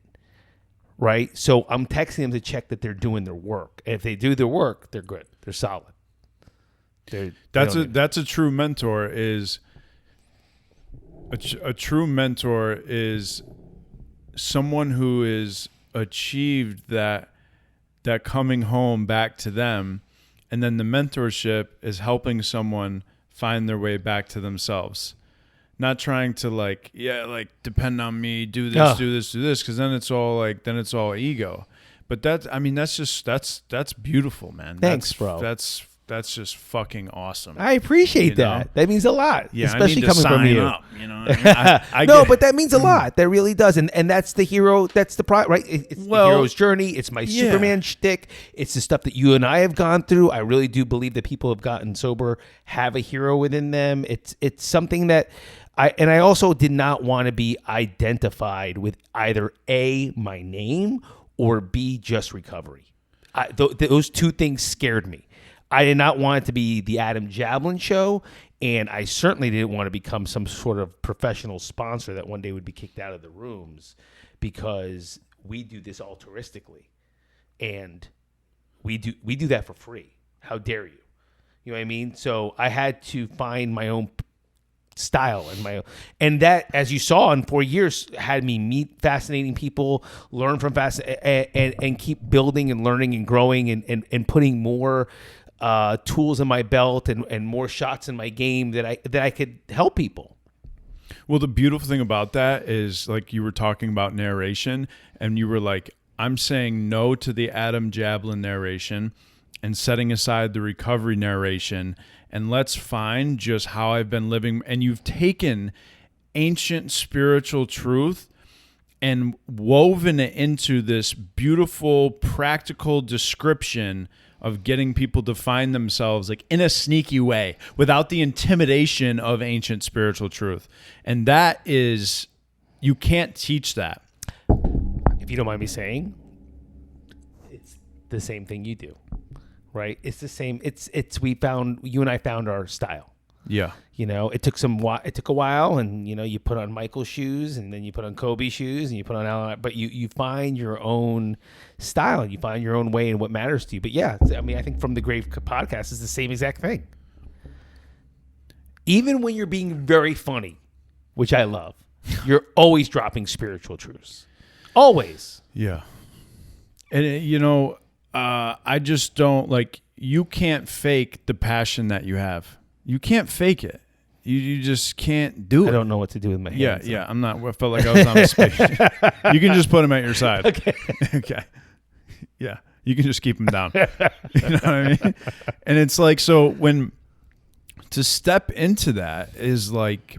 right? So I'm texting them to check that they're doing their work. And if they do their work, they're good. They're solid. That's a true mentor. Is a true mentor is someone who is achieved that coming home back to them, and then the mentorship is helping someone find their way back to themselves. Not trying to depend on me, do this, do this, because then it's all ego. But that's beautiful, man. Thanks, bro. That's just fucking awesome. I appreciate that. That means a lot, especially I need to coming from sign you. Up, you know what I mean? No, but that means a lot. That really does. And that's the hero. That's the right? It's the hero's journey. It's my Superman shtick. It's the stuff that you and I have gone through. I really do believe that people have gotten sober have a hero within them. It's something that I also did not want to be identified with either A, my name, or B, just recovery. Those two things scared me. I did not want it to be the Adam Jablin show, and I certainly didn't want to become some sort of professional sponsor that one day would be kicked out of the rooms, because we do this altruistically, and we do that for free. How dare you? You know what I mean? So I had to find my own style and that, as you saw in 4 years, had me meet fascinating people, learn from and keep building and learning and growing and putting more tools in my belt and more shots in my game that I could help people. Well, the beautiful thing about that is, like, you were talking about narration, and you were like, I'm saying no to the Adam Jablin narration and setting aside the recovery narration, and let's find just how I've been living. And you've taken ancient spiritual truth and woven it into this beautiful, practical description of getting people to find themselves, like, in a sneaky way, without the intimidation of ancient spiritual truth. And that is, you can't teach that. If you don't mind me saying, it's the same thing you do, right? It's the same. You and I found our style. Yeah. You know, it took a while, and, you know, you put on Michael's shoes, and then you put on Kobe's shoes, and you put on Allen, but you find your own style, and you find your own way and what matters to you. But yeah, I mean, I think From the Grave podcast is the same exact thing. Even when you're being very funny, which I love, you're always dropping spiritual truths. Always. Yeah. And, you know, I just don't, like, you can't fake the passion that you have. You can't fake it. You just can't do it. I don't know what to do with my hands. Yeah. I felt like I was on a spaceship. You can just put them at your side. Okay. Okay. Yeah. You can just keep them down. You know what I mean? And it's like, so to step into that is like,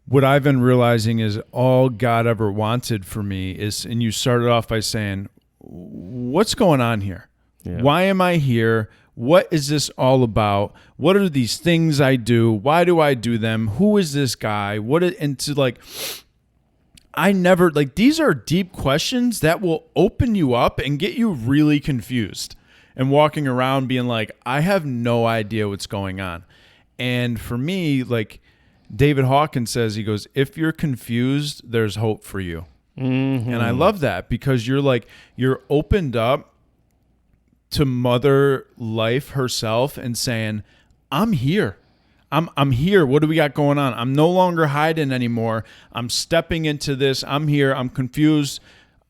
what I've been realizing is all God ever wanted for me is, and you started off by saying, what's going on here? Yeah. Why am I here? What is this all about? What are these things I do? Why do I do them? Who is this guy? These are deep questions that will open you up and get you really confused and walking around being like, I have no idea what's going on. And for me, like David Hawkins says, he goes, if you're confused, there's hope for you. Mm-hmm. And I love that, because you're opened up to Mother Life herself and saying, I'm here. I'm here. What do we got going on? I'm no longer hiding anymore. I'm stepping into this. I'm here. I'm confused.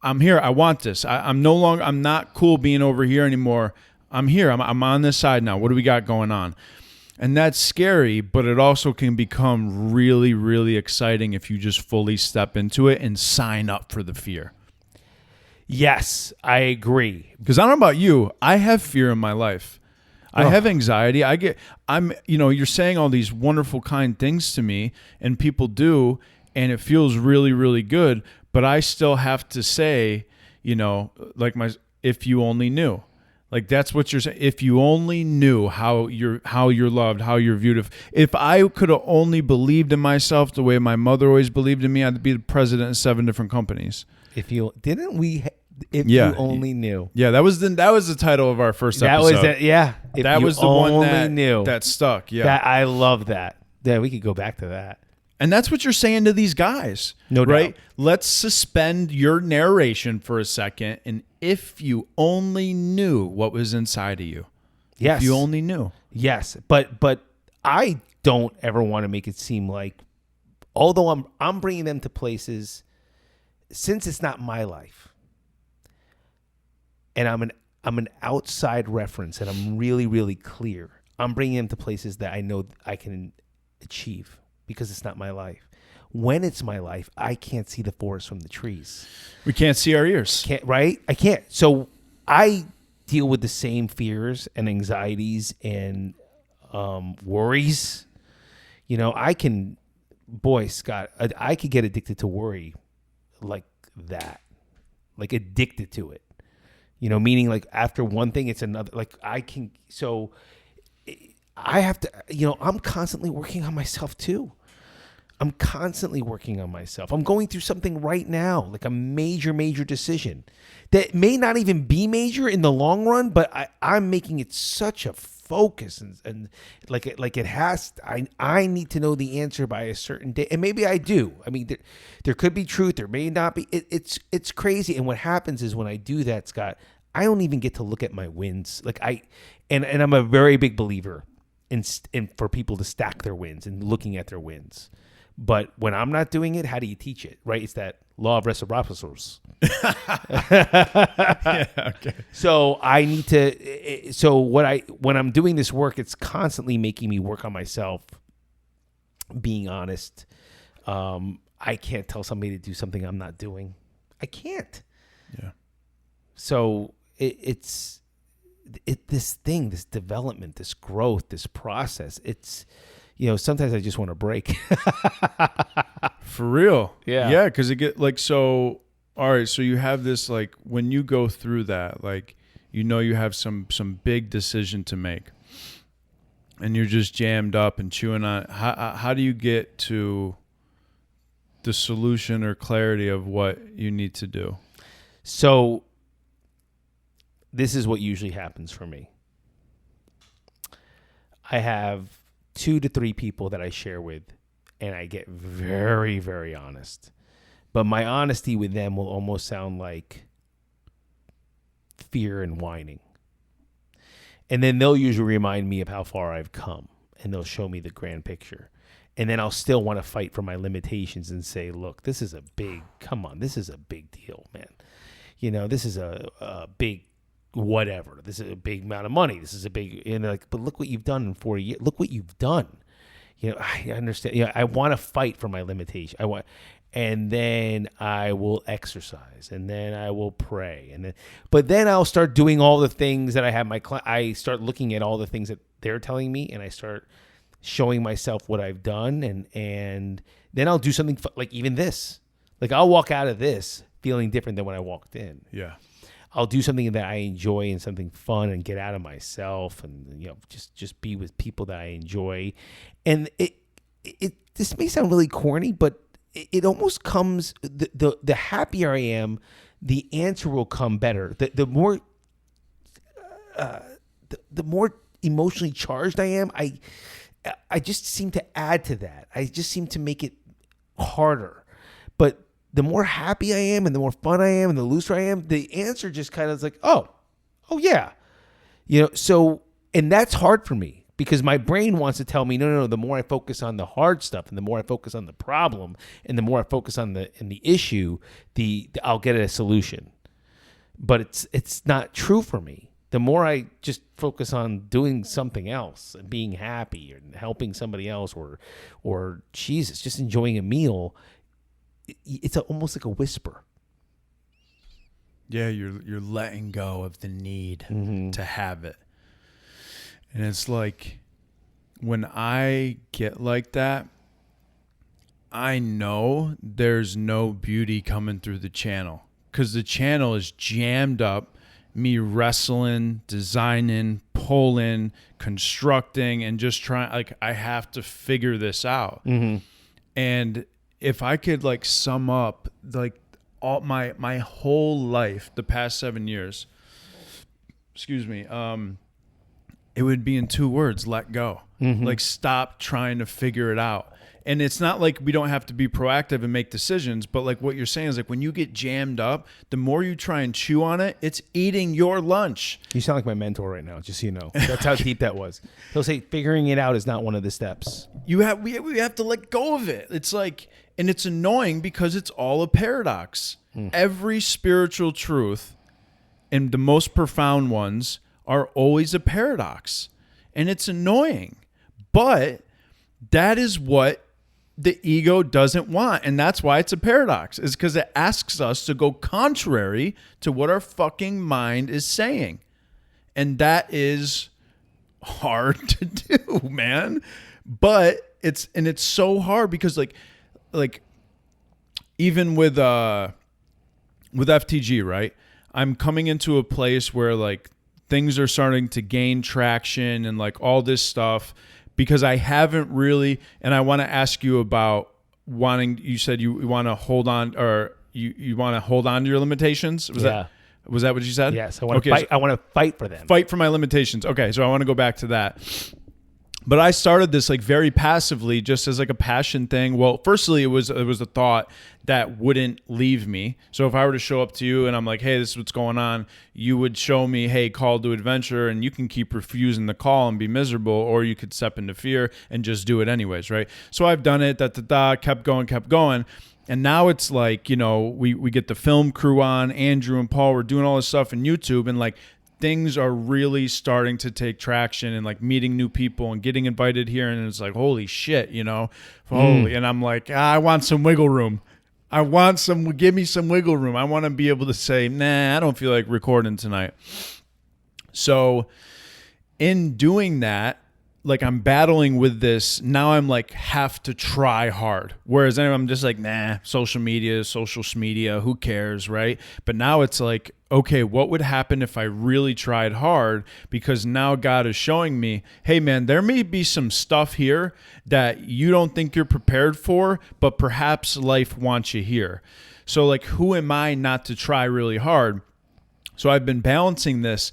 I'm here. I want this. I'm not cool being over here anymore. I'm here. I'm on this side now. What do we got going on? And that's scary, but it also can become really, really exciting if you just fully step into it and sign up for the fear. Yes, I agree. Because I don't know about you, I have fear in my life. I have anxiety. You're saying all these wonderful, kind things to me, and people do, and it feels really, really good. But I still have to say, if you only knew. Like, that's what you're saying. If you only knew how you're loved, how you're viewed. If I could have only believed in myself the way my mother always believed in me, I'd be the president of 7 different companies. If you only knew. Yeah, that was the title of our first That episode. was it. Yeah. If that you was the one only knew. that stuck. Yeah. That, I love that. Yeah, we could go back to that. And that's what you're saying to these guys. No doubt. Right? Let's suspend your narration for a second. And if you only knew what was inside of you. Yes. If you only knew. Yes. But I don't ever want to make it seem like, although I'm bringing them to places, since it's not my life, and I'm an outside reference, and I'm really, really clear. I'm bringing them to places that I know I can achieve because it's not my life. When it's my life, I can't see the forest from the trees. We can't see our ears. Right? I can't. So I deal with the same fears and anxieties and worries. Scott, I could get addicted to worry like that, like addicted to it. Meaning like after one thing, it's another. Like I have to, I'm constantly working on myself too. I'm going through something right now, like a major, major decision that may not even be major in the long run, but I'm making it such a focus and like it has. I need to know the answer by a certain day, and maybe I do. I mean, there could be truth, there may not be. It's crazy. And what happens is when I do that, Scott, I don't even get to look at my wins. Like and I'm a very big believer in for people to stack their wins and looking at their wins. But when I'm not doing it, how do you teach it? Right? It's that law of reciprocity. Yeah, okay. So I need to. So when I'm doing this work, it's constantly making me work on myself. Being honest, I can't tell somebody to do something I'm not doing. I can't. Yeah. So it's this thing, this development, this growth, this process. It's. Sometimes I just want to break. For real. Yeah. Yeah, because it get like, so, all right, so you have this, like, when you go through that, like, you have some big decision to make, and you're just jammed up and chewing on it. How do you get to the solution or clarity of what you need to do? So this is what usually happens for me. I have 2 to 3 people that I share with, and I get very, very honest. But my honesty with them will almost sound like fear and whining. And then they'll usually remind me of how far I've come, and they'll show me the grand picture. And then I'll still want to fight for my limitations and say, look, this is a big deal, man. This is a big whatever. This is a big amount of money. This is a big, and they're like, but look what you've done in 4 years. Look what you've done. I understand. I want to fight for my limitation. And then I will exercise, and then I will pray, but then I'll start doing all the things that I have I start looking at all the things that they're telling me, and I start showing myself what I've done, and then I'll do something like even this. Like I'll walk out of this feeling different than when I walked in. Yeah. I'll do something that I enjoy and something fun and get out of myself and just be with people that I enjoy. And this may sound really corny, but it almost comes the happier I am, the answer will come better. The more the more emotionally charged I am, I just seem to add to that. I just seem to make it harder. But the more happy I am and the more fun I am and the looser I am, the answer just kind of is like, oh yeah. So, and that's hard for me because my brain wants to tell me, no, the more I focus on the hard stuff and the more I focus on the problem and the more I focus on the issue, I'll get a solution. But it's not true for me. The more I just focus on doing something else and being happy and helping somebody else or Jesus, just enjoying a meal, it's almost like a whisper. Yeah, you're letting go of the need to have it. And it's like when I get like that, I know there's no beauty coming through the channel because the channel is jammed up, me wrestling, designing, pulling, constructing, and just trying, like, I have to figure this out. And if I could like sum up like all my whole life, the past 7 years, it would be in 2 words: let go. Like, stop trying to figure it out. And it's not like we don't have to be proactive and make decisions, but like what you're saying is like when you get jammed up, the more you try and chew on it, it's eating your lunch. You sound like my mentor right now, just so you know. That's how deep that was. He'll say figuring it out is not one of the steps. We have to let go of it. It's like, and it's annoying because it's all a paradox. Every spiritual truth, and the most profound ones, are always a paradox. And it's annoying. But that is what the ego doesn't want. And that's why it's a paradox, is because it asks us to go contrary to what our fucking mind is saying. And that is hard to do, man. But it's so hard because like even with FTG, right? I'm coming into a place where like things are starting to gain traction and like all this stuff, because I haven't really, and I want to ask you about you said you want to hold on, or you want to hold on to your limitations. Was that what you said? Yes. I want to fight for them. Fight for my limitations. Okay. So I want to go back to that. But I started this like very passively, just as like a passion thing. Well, firstly, it was a thought that wouldn't leave me. So if I were to show up to you and I'm like, hey, this is what's going on, you would show me, hey, call to adventure, and you can keep refusing the call and be miserable, or you could step into fear and just do it anyways, right? So I've done it, kept going. And now it's like, you know, we get the film crew on, Andrew and Paul, we're doing all this stuff in YouTube, and like things are really starting to take traction, and like meeting new people and getting invited here. And it's like, holy shit, you know, and I'm like, I want some wiggle room. Give me some wiggle room. I want to be able to say, nah, I don't feel like recording tonight. So in doing that, like I'm battling with this. Now I'm like, have to try hard. Whereas anyway, I'm just like, nah, social media, who cares, right? But now it's like, okay, what would happen if I really tried hard? Because now God is showing me, hey man, there may be some stuff here that you don't think you're prepared for, but perhaps life wants you here. So like, who am I not to try really hard? So I've been balancing this.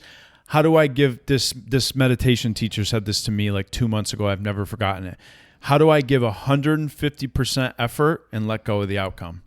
How do I give this meditation teacher said this to me like 2 months ago. I've never forgotten it. How do I give 150% effort and let go of the outcome?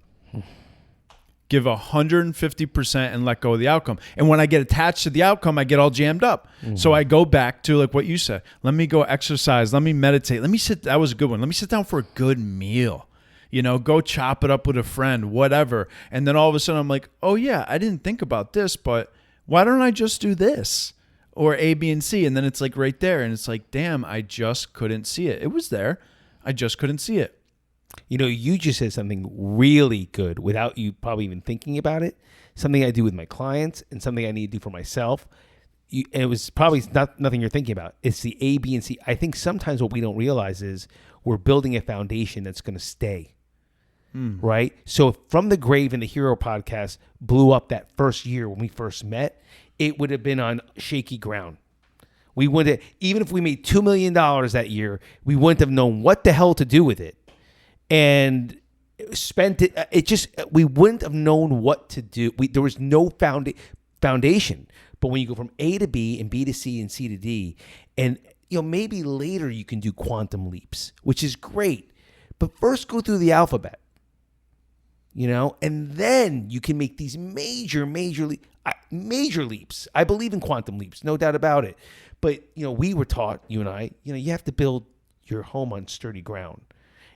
Give 150% and let go of the outcome. And when I get attached to the outcome, I get all jammed up. So I go back to like what you said. Let me go exercise. Let me meditate. That was a good one. Let me sit down for a good meal. You know, go chop it up with a friend, whatever. And then all of a sudden I'm like, oh yeah, I didn't think about this, but why don't I just do this? Or A, B, and C. And then it's like right there. And it's like, damn, I just couldn't see it. It was there. I just couldn't see it. You know, you just said something really good without you probably even thinking about it. Something I do with my clients and something I need to do for myself. And it was probably nothing you're thinking about. It's the A, B, and C. I think sometimes what we don't realize is we're building a foundation that's going to stay. Right? So From the Grave and the Hero podcast blew up that first year when we first met, it would have been on shaky ground. We wouldn't, even if we made $2 million that year, we wouldn't have known what the hell to do with it. And spent it, we wouldn't have known what to do. There was no foundation. But when you go from A to B and B to C and C to D, and you know, maybe later you can do quantum leaps, which is great. But first go through the alphabet. You know, and then you can make these major leaps. major leaps. I believe in quantum leaps, no doubt about it. But, we were taught, you and I, you have to build your home on sturdy ground.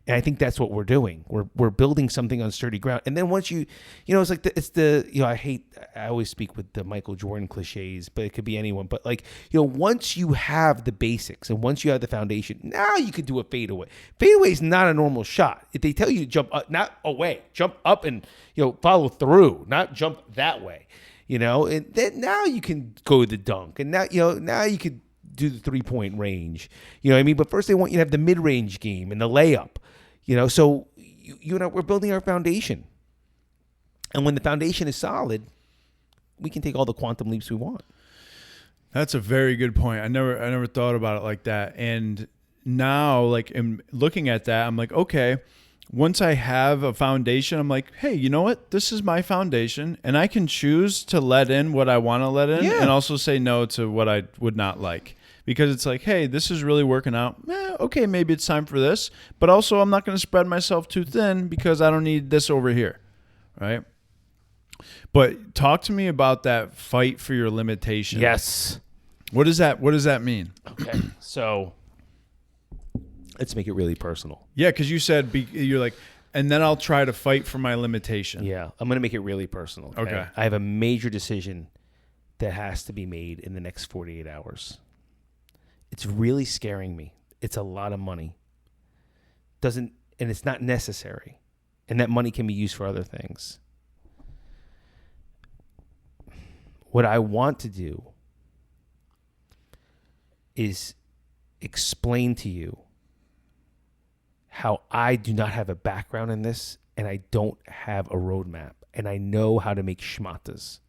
And I think that's what we're doing. We're building something on sturdy ground. And then once it's like I always speak with the Michael Jordan cliches, but it could be anyone. But once you have the basics and once you have the foundation, now you could do a fadeaway. Fadeaway is not a normal shot. If they tell you to jump up, not away, jump up and, follow through, not jump that way, and then now you can go the dunk. And now, now you could do the 3-point range, you know what I mean? But first they want you to have the mid-range game and the layup. So you and I, we're building our foundation. And when the foundation is solid, we can take all the quantum leaps we want. That's a very good point. I never thought about it like that. And now, like, in looking at that, I'm like, okay, once I have a foundation, I'm like, hey, you know what? This is my foundation, and I can choose to let in what I want to let in and also say no to what I would not like. Because it's like, hey, this is really working out. Okay, maybe it's time for this. But also, I'm not going to spread myself too thin because I don't need this over here, right? But talk to me about that fight for your limitation. Yes. What does that mean? Okay, so let's make it really personal. Yeah, because you said you're like, and then I'll try to fight for my limitation. Yeah, I'm going to make it really personal. Okay. I have a major decision that has to be made in the next 48 hours. It's really scaring me. It's a lot of money. And it's not necessary. And that money can be used for other things. What I want to do is explain to you how I do not have a background in this and I don't have a roadmap and I know how to make schmatas.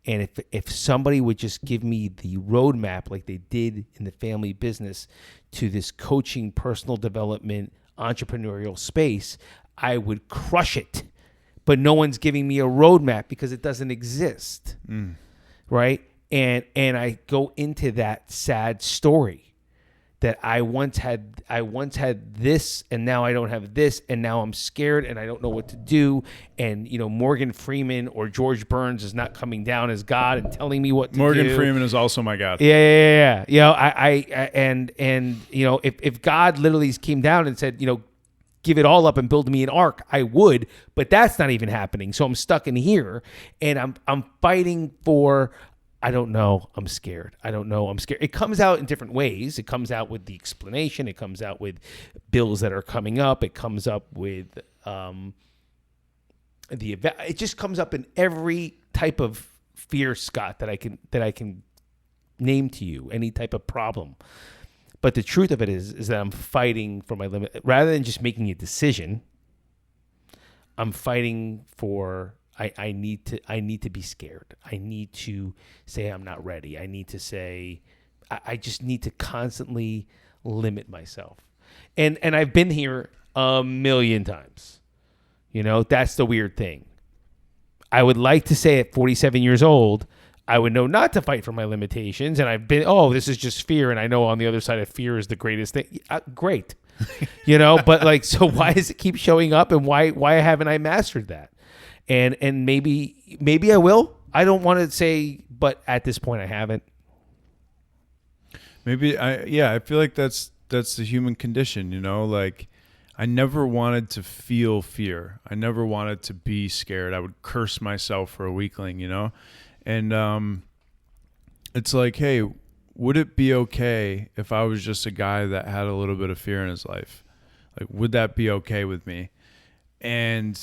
And if somebody would just give me the roadmap like they did in the family business to this coaching, personal development, entrepreneurial space, I would crush it. But no one's giving me a roadmap because it doesn't exist, right? And I go into that sad story that I once had this and now I don't have this and now I'm scared and I don't know what to do. And, Morgan Freeman or George Burns is not coming down as God and telling me what to do. Morgan Freeman is also my God. Yeah. If God literally came down and said, give it all up and build me an ark, I would, but that's not even happening. So I'm stuck in here and I'm fighting for, I don't know. I'm scared. I don't know. I'm scared. It comes out in different ways. It comes out with the explanation. It comes out with bills that are coming up. It comes up with the event. It just comes up in every type of fear, Scott, that I can name to you. Any type of problem. But the truth of it is that I'm fighting for my limit rather than just making a decision. I'm fighting for. I need to be scared. I need to say I'm not ready. I need to say I just need to constantly limit myself. And I've been here a million times. That's the weird thing. I would like to say at 47 years old, I would know not to fight for my limitations. And I've been, this is just fear. And I know on the other side of fear is the greatest thing. Great. But like, so why does it keep showing up? And why haven't I mastered that? And maybe I will. I don't want to say, but at this point I haven't. I feel like that's the human condition, like I never wanted to feel fear. I never wanted to be scared. I would curse myself for a weakling, and it's like, hey, would it be okay if I was just a guy that had a little bit of fear in his life? Like, would that be okay with me? And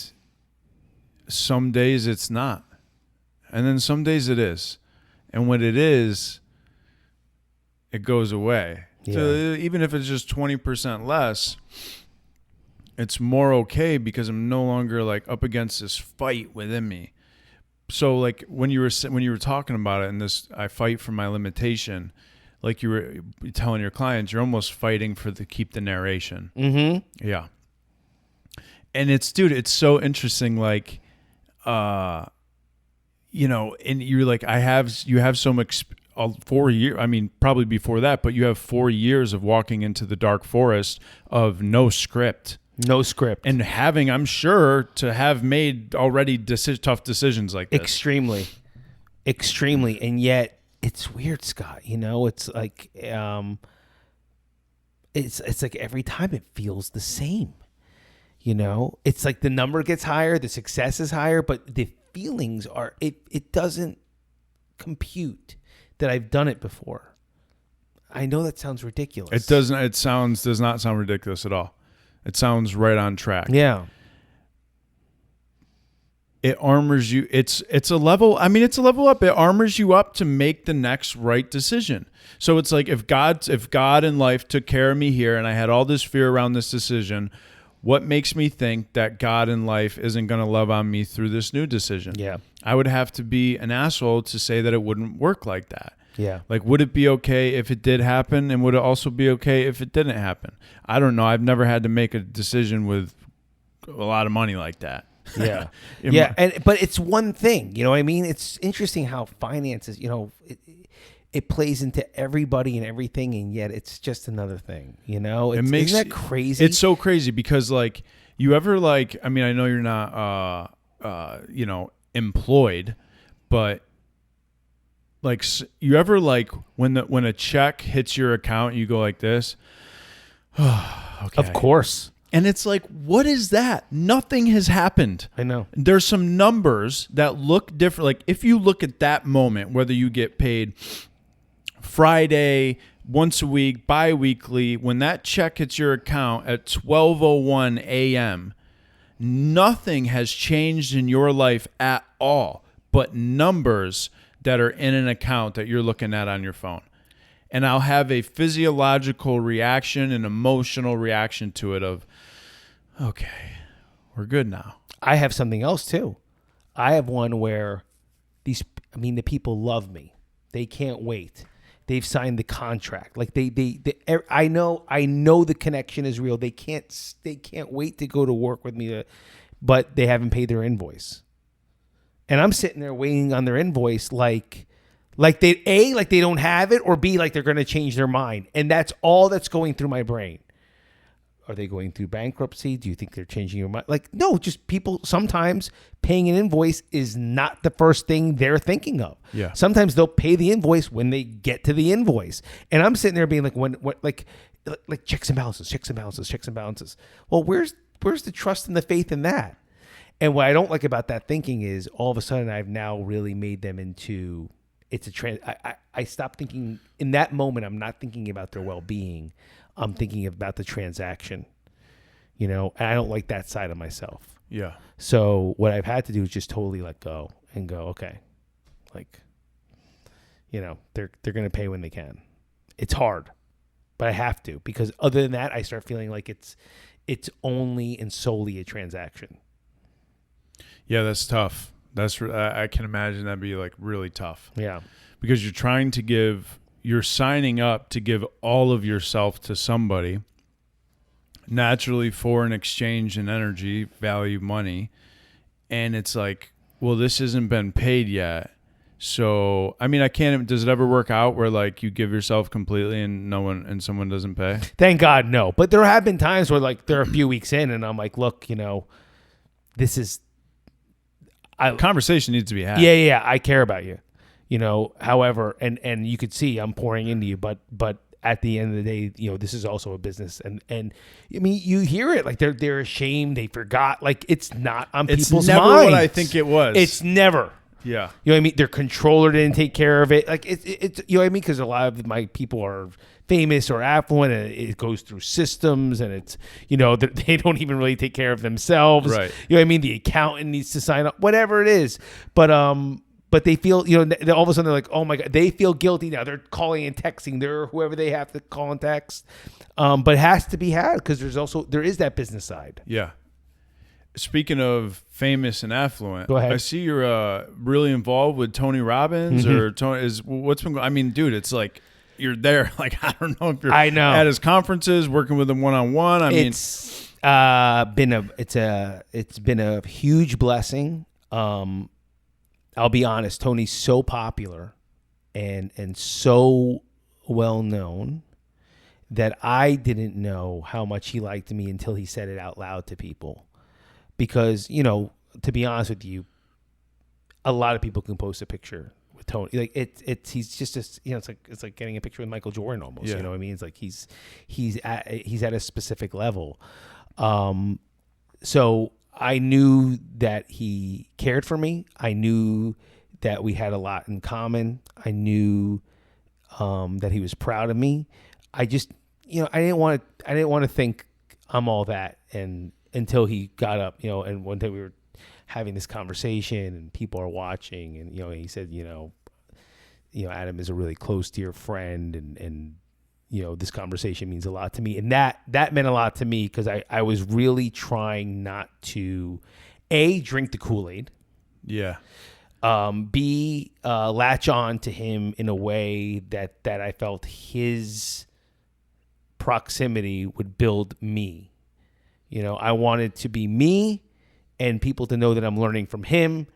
some days it's not. And then some days it is. And when it is, it goes away. Yeah. So even if it's just 20% less, it's more okay because I'm no longer like up against this fight within me. So like when you were talking about it and this, I fight for my limitation, like you were telling your clients, you're almost fighting for keep the narration. Mm-hmm. Yeah. And it's so interesting. Like, and you're like, you have so much 4 years. I mean, probably before that, but you have 4 years of walking into the dark forest of no script, and having, I'm sure, to have made already tough decisions like this. Extremely. extremely. And yet it's weird, Scott. You know, it's like it's like every time it feels the same. You know, it's like the number gets higher, the success is higher, but the feelings are it doesn't compute that I've done it before. I know that sounds ridiculous. It doesn't. It does not sound ridiculous at all. It sounds right on track. Yeah. It armors you. It's a level. I mean, it's a level up. It armors you up to make the next right decision. So it's like if God in life took care of me here, and I had all this fear around this decision, what makes me think that God in life isn't going to love on me through this new decision? Yeah. I would have to be an asshole to say that it wouldn't work like that. Yeah. Like, would it be okay if it did happen, and would it also be okay if it didn't happen? I don't know. I've never had to make a decision with a lot of money like that. Yeah. Yeah. But it's one thing, you know what I mean? It's interesting how finances, you know, it plays into everybody and everything, and yet it's just another thing, you know? Isn't that crazy? It's so crazy because, like, you ever, like, I mean, I know you're not, you know, employed, but, like, you ever, like, when a check hits your account, you go like this? Oh, okay. Of course. And it's like, what is that? Nothing has happened. I know. There's some numbers that look different. Like, if you look at that moment, whether you get paid Friday, once a week, bi-weekly, when that check hits your account at 12:01 a.m., nothing has changed in your life at all but numbers that are in an account that you're looking at on your phone. And I'll have a physiological reaction, an emotional reaction to it of, okay, we're good now. I have something else too. I have one where the people love me. They can't wait. They've signed the contract. Like I know the connection is real. They can't wait to go to work with me, but they haven't paid their invoice. And I'm sitting there waiting on their invoice like they don't have it, or B, like they're going to change their mind. And that's all that's going through my brain. Are they going through bankruptcy? Do you think they're changing your mind? Like, no, just people sometimes paying an invoice is not the first thing they're thinking of. Yeah. Sometimes they'll pay the invoice when they get to the invoice. And I'm sitting there being like, like checks and balances. Well, where's the trust and the faith in that? And what I don't like about that thinking is all of a sudden I've now really made them into, I stopped thinking in that moment. I'm not thinking about their well-being. I'm thinking about the transaction, you know, and I don't like that side of myself. Yeah. So what I've had to do is just totally let go and go, okay, like, you know, they're going to pay when they can. It's hard, but I have to, because other than that, I start feeling like it's only and solely a transaction. Yeah, that's tough. I can imagine that'd be like really tough. Yeah. Because you're signing up to give all of yourself to somebody, naturally for an exchange in energy, value, money. And it's like, well, this hasn't been paid yet. So, I mean, does it ever work out where like you give yourself completely and someone doesn't pay? Thank God, no. But there have been times where like they're a few weeks in and I'm like, look, you know, Conversation needs to be had. Yeah, I care about you. You know, however, and you could see I'm pouring into you, but at the end of the day, you know, this is also a business, and I mean, you hear it like they're ashamed, they forgot, like it's not on people's minds. It's never what I think it was. It's never. Yeah. You know what I mean? Their controller didn't take care of it. Like it's you know what I mean? Because a lot of my people are famous or affluent, and it goes through systems, and it's, you know, they don't even really take care of themselves. Right. You know what I mean? The accountant needs to sign up, whatever it is, but they feel, you know, all of a sudden they're like, oh my God, they feel guilty now. They're calling and texting. They're whoever they have to call and text. But it has to be had because there is that business side. Yeah. Speaking of famous and affluent, go ahead. I see you're really involved with Tony Robbins or what's been going. I mean, dude, it's like you're there. Like, I don't know if you're at his conferences, working with him one-on-one. It's been a huge blessing. I'll be honest, Tony's so popular and so well known that I didn't know how much he liked me until he said it out loud to people. Because, you know, to be honest with you, a lot of people can post a picture Tony. Like he's just it's like getting a picture with Michael Jordan almost. Yeah. You know what I mean? It's like he's at a specific level. So I knew that he cared for me. I knew that we had a lot in common. I knew that he was proud of me. I just, I didn't want to think I'm all that, and until he got up, and one day we were having this conversation and people are watching, and he said, Adam is a really close dear friend, and this conversation means a lot to me, and that meant a lot to me because I was really trying not to drink the Kool-Aid, Yeah. B latch on to him in a way that I felt his proximity would build me. I wanted to be me and people to know that I'm learning from him,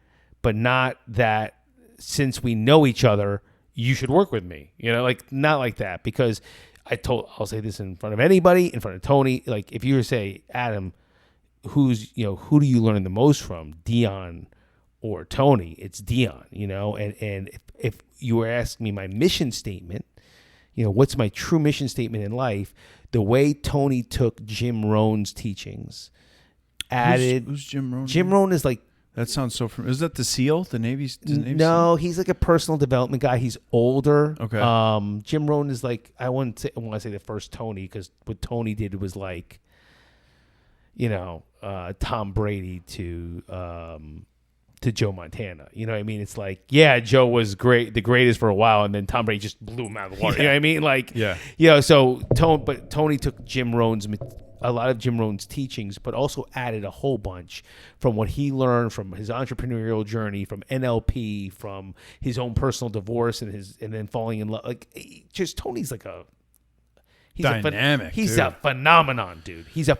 but not that since we know each other, you should work with me. Not like that, because I'll say this in front of anybody, in front of Tony. Like, if you were to say, Adam, who do you learn the most from, Dion or Tony? It's Dion, and if you were asking me my mission statement, what's my true mission statement in life, the way Tony took Jim Rohn's teachings, added. Who's Jim Rohn? Jim Rohn is like, that sounds so familiar. Is that the SEAL? The Navy no, he's like a personal development guy. He's older. Okay. Jim Rohn is like, I want to say the first Tony, because what Tony did was like, Tom Brady to Joe Montana. You know what I mean? It's like, yeah, Joe was the greatest for a while, and then Tom Brady just blew him out of the water. You know what I mean? Like, so Tony took a lot of Jim Rohn's teachings, but also added a whole bunch from what he learned from his entrepreneurial journey, from NLP, from his own personal divorce and then falling in love. Like, just Tony's like he's dynamic. He's a phenomenon, dude. He's a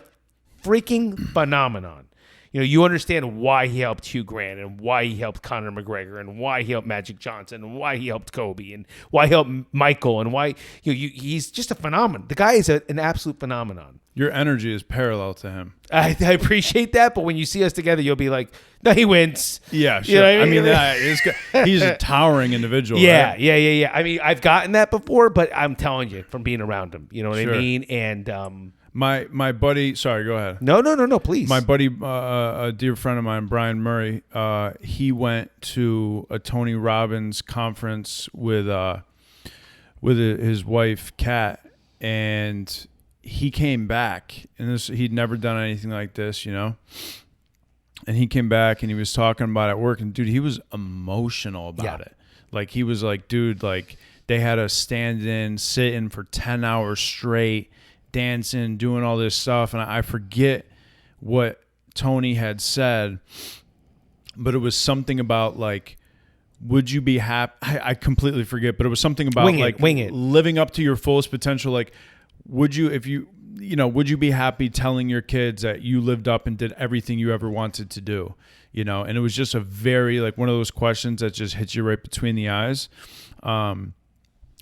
freaking phenomenon. You understand why he helped Hugh Grant, and why he helped Conor McGregor, and why he helped Magic Johnson, and why he helped Kobe, and why he helped Michael, and why he's just a phenomenon. The guy is an absolute phenomenon. Your energy is parallel to him. I appreciate that, but when you see us together, you'll be like, no, he wins. Yeah, sure. You know what I mean? that is good. He's a towering individual. Yeah, right? yeah. I mean, I've gotten that before, but I'm telling you from being around him. You know what I Sure. mean? And My buddy, sorry, go ahead. no, please. My buddy, a dear friend of mine, Brian Murray, he went to a Tony Robbins conference with his wife, Kat, and he came back, and he'd never done anything like this, and he came back and he was talking about it at work, and dude, he was emotional about it. Like, he was like, dude, like, they had us sit in for 10 hours straight, dancing, doing all this stuff. And I forget what Tony had said, but it was something about like, would you be happy? I completely forget, but it was something about wing it. living up to your fullest potential. Like, would you be happy telling your kids that you lived up and did everything you ever wanted to do? And it was just a very, like, one of those questions that just hits you right between the eyes.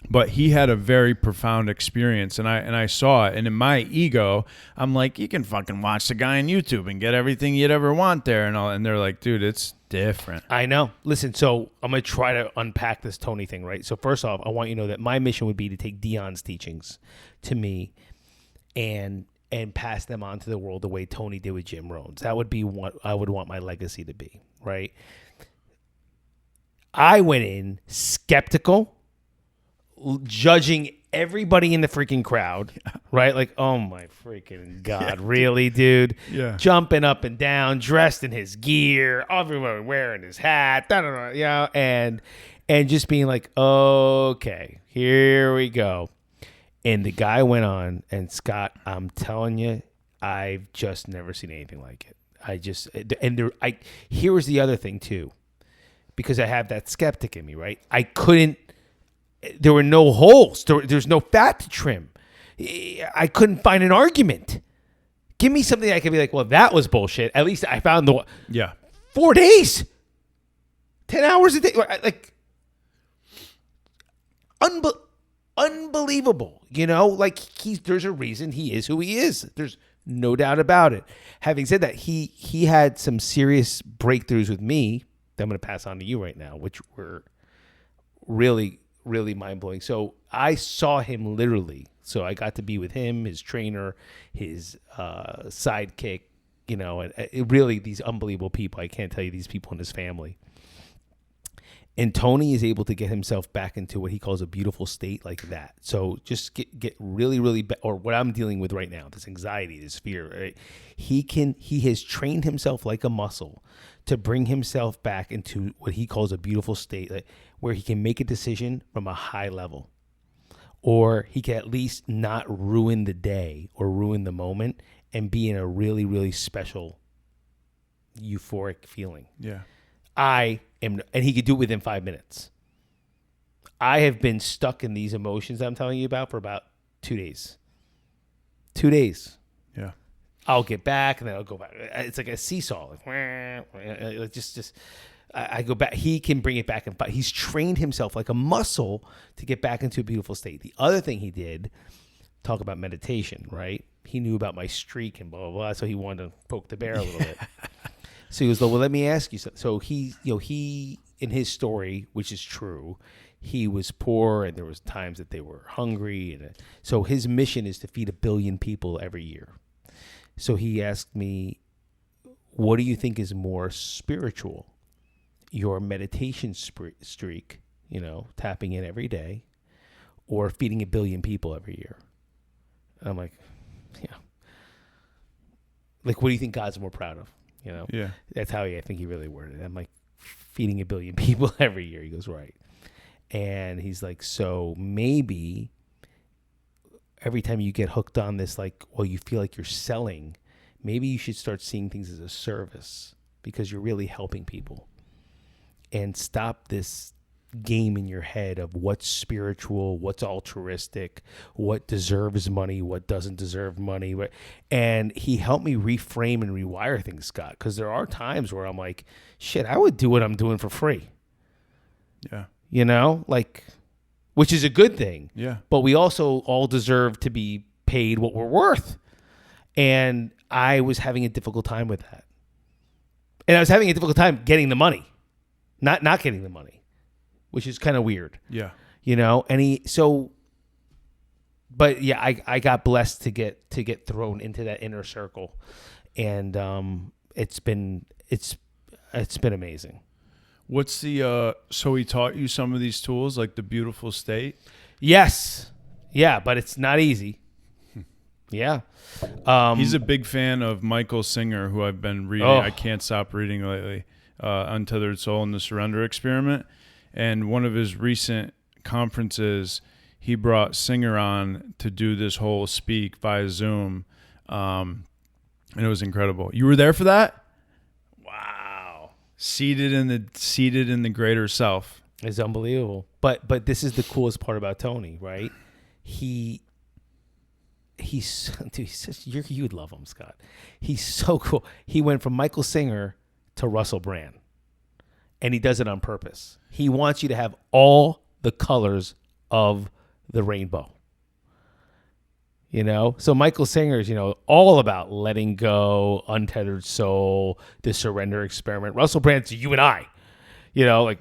But he had a very profound experience, and I saw it. And in my ego, I'm like, you can fucking watch the guy on YouTube and get everything you'd ever want there, and all. And they're like, dude, it's different. I know. Listen, so I'm going to try to unpack this Tony thing, right? So first off, I want you to know that my mission would be to take Dion's teachings to me and pass them on to the world the way Tony did with Jim Rohn's. That would be what I would want my legacy to be, right? I went in skeptical, judging everybody in the freaking crowd, right? Like, oh my freaking God, really, dude? Yeah. Jumping up and down, dressed in his gear, everyone wearing his hat, and just being like, okay, here we go. And the guy went on, and Scott, I'm telling you, I've just never seen anything like it. Here was the other thing too, because I have that skeptic in me, right? There were no holes. There's no fat to trim. I couldn't find an argument. Give me something I could be like, well, that was bullshit. At least I found 4 days, 10 hours a day, like unbelievable. Like there's a reason he is who he is. There's no doubt about it. Having said that, he had some serious breakthroughs with me that I'm going to pass on to you right now, which were really, really mind blowing. So I saw him literally. So I got to be with him, his trainer, his sidekick, and really these unbelievable people. I can't tell you these people in his family. And Tony is able to get himself back into what he calls a beautiful state like that. So just get really, really, or what I'm dealing with right now, this anxiety, this fear, right? He has trained himself like a muscle to bring himself back into what he calls a beautiful state, where he can make a decision from a high level, or he can at least not ruin the day or ruin the moment and be in a really, really special euphoric feeling. Yeah. And he could do it within 5 minutes. I have been stuck in these emotions I'm telling you about for about 2 days. 2 days. Yeah. I'll get back and then I'll go back. It's like a seesaw. I go back. He can bring it back. He's trained himself like a muscle to get back into a beautiful state. The other thing he did, talk about meditation, right? He knew about my streak and blah, blah, blah. So he wanted to poke the bear a little bit. So he goes, well, let me ask you something. So he, in his story, which is true, he was poor and there was times that they were hungry. And so his mission is to feed 1 billion people every year. So he asked me, what do you think is more spiritual? Your meditation streak, tapping in every day, or feeding 1 billion people every year? And I'm like, yeah. Like, what do you think God's more proud of? Yeah. That's how I think he really worded it. I'm like, feeding 1 billion people every year. He goes, right. And he's like, so maybe every time you get hooked on this, you feel like you're selling, maybe you should start seeing things as a service because you're really helping people. And stop this game in your head of what's spiritual, what's altruistic, what deserves money, what doesn't deserve money. And he helped me reframe and rewire things, Scott, because there are times where I'm like, shit, I would do what I'm doing for free. Yeah. Which is a good thing. Yeah. But we also all deserve to be paid what we're worth. And I was having a difficult time with that. And I was having a difficult time getting the money. Not getting the money, which is kind of weird. Yeah. But yeah, I got blessed to get thrown into that inner circle, and it's been amazing. What's the so he taught you some of these tools like the beautiful state? Yes. Yeah, but it's not easy. Yeah. He's a big fan of Michael Singer, who I've been reading. I can't stop reading lately. Untethered Soul and the Surrender Experiment. And one of his recent conferences, he brought Singer on to do this whole speak via Zoom. And it was incredible. You were there for that? Wow. Seated in the greater self. It's unbelievable. But this is the coolest part about Tony, right? He's such, you would love him, Scott. He's so cool. He went from Michael Singer to Russell Brand, and he does it on purpose. He wants you to have all the colors of the rainbow. So Michael Singer's, all about letting go, untethered soul, the surrender experiment. Russell Brand's you and I. Pretending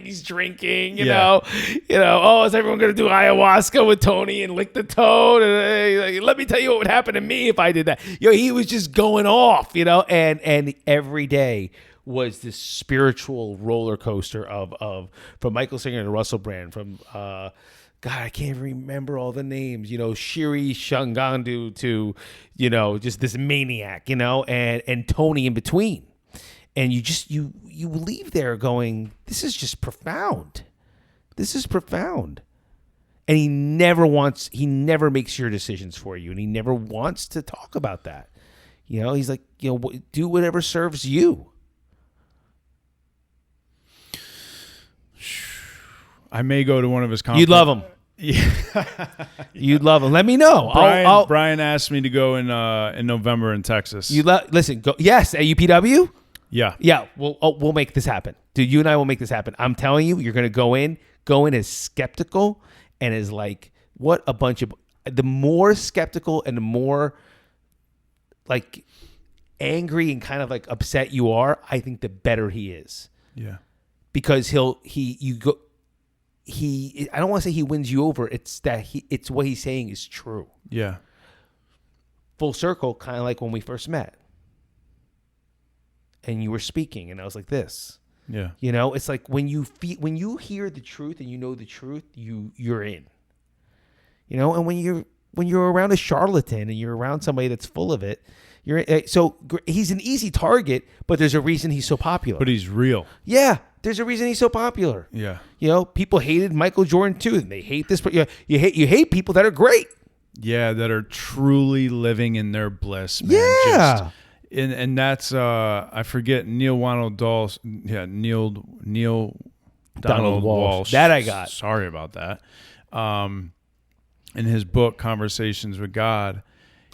he's drinking, is everyone going to do ayahuasca with Tony and lick the toad? And, let me tell you what would happen to me if I did that. He was just going off, and every day was this spiritual roller coaster of from Michael Singer to Russell Brand, from, God, I can't remember all the names, Shiri Shangandu to, just this maniac, and Tony in between. And you leave there going, this is just profound. This is profound. And he never makes your decisions for you. And he never wants to talk about that. He's like, do whatever serves you. I may go to one of his conferences. You'd love him. Yeah. You'd love him. Let me know. Brian asked me to go in November in Texas. Listen, go. Yes, at UPW? Yeah. We'll make this happen. Dude, you and I will make this happen. I'm telling you, you're going to go in as skeptical and as like, what a bunch of, the more skeptical and the more like angry and kind of like upset you are, I think the better he is. Yeah. because I don't want to say he wins you over. It's that it's what he's saying is true. Yeah. Full circle, kind of like when we first met. And you were speaking, and I was like this. Yeah. You know, it's like when you hear the truth and you know the truth, you're in. You know, and when you're around a charlatan and you're around somebody that's full of it, he's an easy target, but there's a reason he's so popular. But he's real. Yeah, there's a reason he's so popular. Yeah. You know, people hated Michael Jordan too, and they hate this. But you hate people that are great. Yeah, that are truly living in their bliss, man. Yeah. And that's I forget Neil Donald Walsh. That I got. Sorry about that. In his book Conversations with God.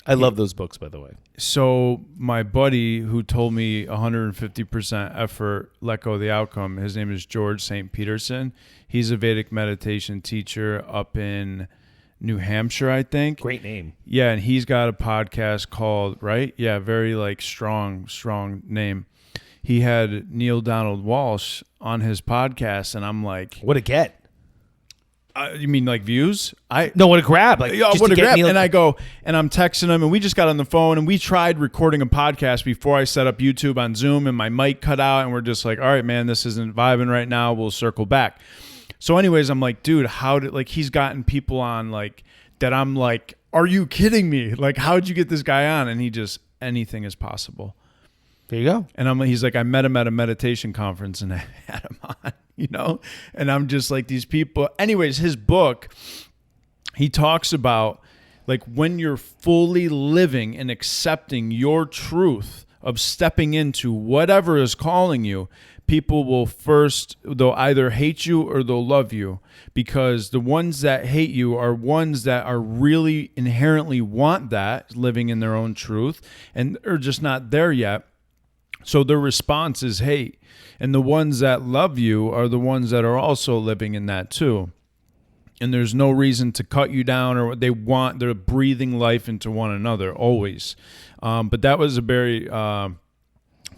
I love those books, by the way. So my buddy who told me 150% effort, let go of the outcome, his name is George St. Peterson. He's a Vedic meditation teacher up in New Hampshire, I think. Great name. Yeah, and he's got a podcast called, right? Yeah, very like strong name. He had Neil Donald Walsh on his podcast, and I'm like, what a get. You mean like views? No, what a grab. Like, yeah, just what to a get grab. Neil- And I go, and I'm texting him, and we just got on the phone, and we tried recording a podcast before I set up YouTube on Zoom, and my mic cut out, and we're just like, all right, man, this isn't vibing right now. We'll circle back. So anyways, I'm like, dude, he's gotten people on like that. I'm like, are you kidding me? Like, how'd you get this guy on? And he just, anything is possible. There you go. And he's like, I met him at a meditation conference and I had him on, you know? And I'm just like, these people. Anyways, his book, he talks about like when you're fully living and accepting your truth of stepping into whatever is calling you, people they'll either hate you or they'll love you, because the ones that hate you are ones that are really inherently want that, living in their own truth, and are just not there yet. So their response is hate. And the ones that love you are the ones that are also living in that too. And there's no reason to cut you down, or they're breathing life into one another always. But that was a very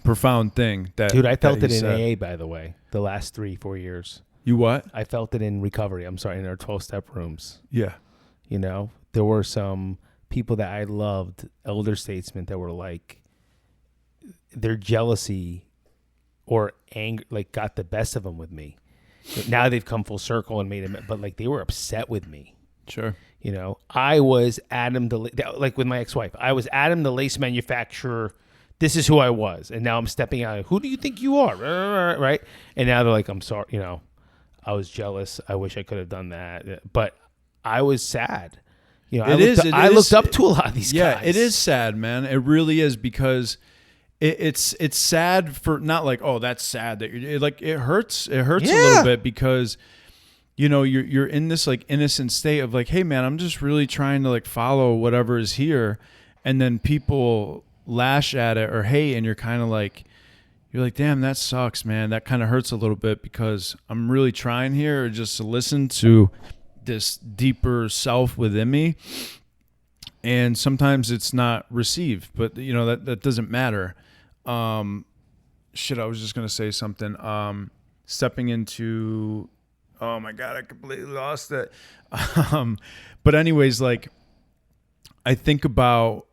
profound thing. Dude, I felt that it he in said. AA, by the way, the last 3-4 years. You what? I felt it in recovery. I'm sorry, in our 12-step rooms. Yeah. You know, there were some people that I loved, elder statesmen, that were like, their jealousy or anger, like, got the best of them with me. Now they've come full circle and made it, but like they were upset with me. Sure. You know, I was Adam, like with my ex-wife, I was Adam the lace manufacturer. This is who I was. And now I'm stepping out. Who do you think you are? Right. And now they're like, I'm sorry. You know, I was jealous. I wish I could have done that. But I was sad. You know, I looked up to a lot of these guys. Yeah, it is sad, man. It really is, because it's sad for, not like, oh, that's sad that you're like, it hurts. It hurts a little bit, because you know, you're in this like innocent state of like, hey man, I'm just really trying to like follow whatever is here, and then people lash at it or hate, and you're kind of like, you're like, damn, that sucks, man. That kind of hurts a little bit, because I'm really trying here just to listen to this deeper self within me, and sometimes it's not received, but you know, that doesn't matter. I was just gonna say something. Stepping into, oh my God, I completely lost it. But anyways, like, I think about,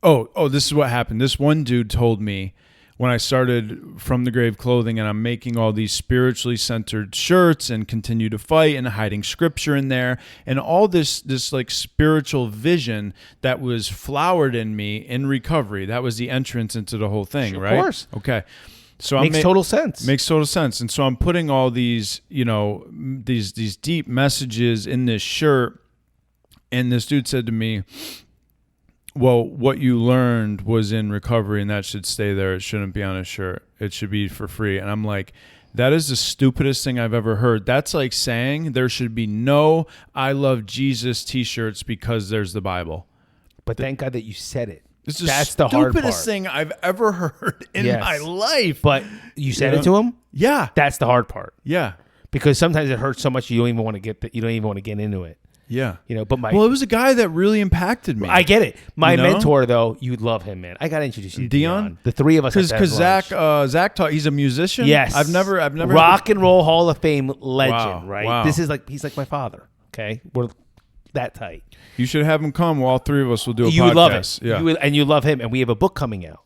this is what happened. This one dude told me, when I started From the Grave Clothing, and I'm making all these spiritually centered shirts and continue to fight and hiding scripture in there, and all this like spiritual vision that was flowered in me in recovery. That was the entrance into the whole thing, right? Of course. Okay. So Makes total sense. Makes total sense. And so I'm putting all these, you know, these deep messages in this shirt. And this dude said to me, well, what you learned was in recovery, and that should stay there. It shouldn't be on a shirt. It should be for free. And I'm like, that is the stupidest thing I've ever heard. That's like saying there should be no I Love Jesus t-shirts because there's the Bible. But thank God that you said it. That's the hard part. Stupidest thing I've ever heard in my life. But you said it to him? Yeah. That's the hard part. Yeah. Because sometimes it hurts so much you don't even want to get into it. Yeah. But Well, it was a guy that really impacted me. I get it. My You know? mentor, though, you'd love him, man. I got to introduce you to Dion? The three of us. Because Zach taught. He's a musician. Yes. I've never Rock and Roll Hall of Fame legend, Wow, right? wow. He's like my father. Okay, we're that tight. You should have him come. All three of us will do a You podcast. would love it. Yeah. You love him, and we have a book coming out.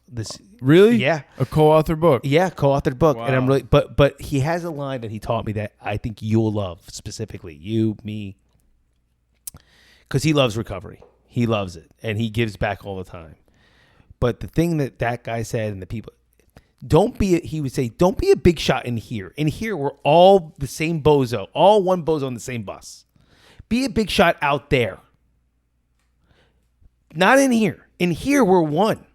Really? Yeah. A co-author book. Yeah, co-authored book, and I'm Wow. really, but he has a line that he taught me that I think you'll love specifically, you, me, because he loves recovery. He loves it, and he gives back all the time. But the thing that guy said, and the people, he would say, don't be a big shot in here. In here, we're all the same bozo, all one bozo on the same bus. Be a big shot out there. Not in here. In here, we're one.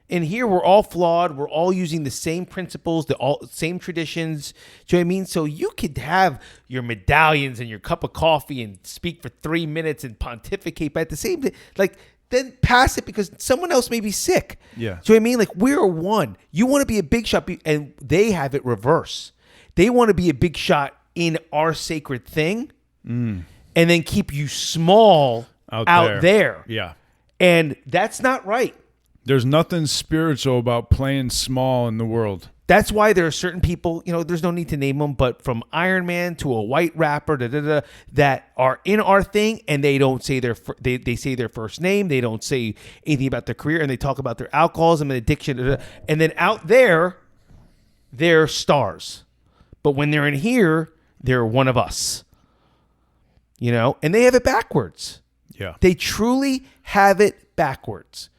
In here, we're all flawed. We're all using the same principles, same traditions. Do you know what I mean? So you could have your medallions and your cup of coffee and speak for 3 minutes and pontificate, but at the same time, then pass it because someone else may be sick. Yeah. Do you know what I mean? We're one. You want to be a big shot, and they have it reverse. They want to be a big shot in our sacred thing, and then keep you small out there. Yeah. And that's not right. There's nothing spiritual about playing small in the world. That's why there are certain people, there's no need to name them, but from Iron Man to a white rapper, that are in our thing, and they don't say they say their first name, they don't say anything about their career, and they talk about their alcoholism and addiction, and then out there, they're stars. But when they're in here, they're one of us. And they have it backwards. Yeah. They truly have it backwards.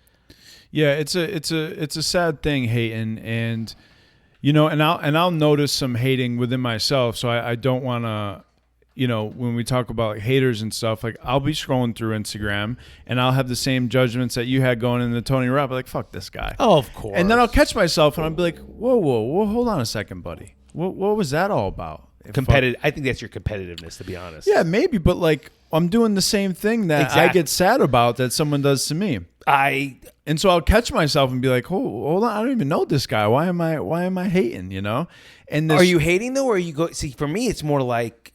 Yeah, it's a sad thing, hating, and I'll notice some hating within myself. So I don't want to, when we talk about haters and stuff, I'll be scrolling through Instagram and I'll have the same judgments that you had going into Tony Robb, fuck this guy. Oh, of course. And then I'll catch myself and I'll be like, whoa, hold on a second, buddy. What was that all about? Competitive. I think that's your competitiveness, to be honest. Yeah, maybe, but I'm doing the same thing that I Exactly. get sad about that someone does to me. And so I'll catch myself and be like, hold on, I don't even know this guy. Why am I hating, And this, Are you hating though, or are you go? See, for me, it's more like,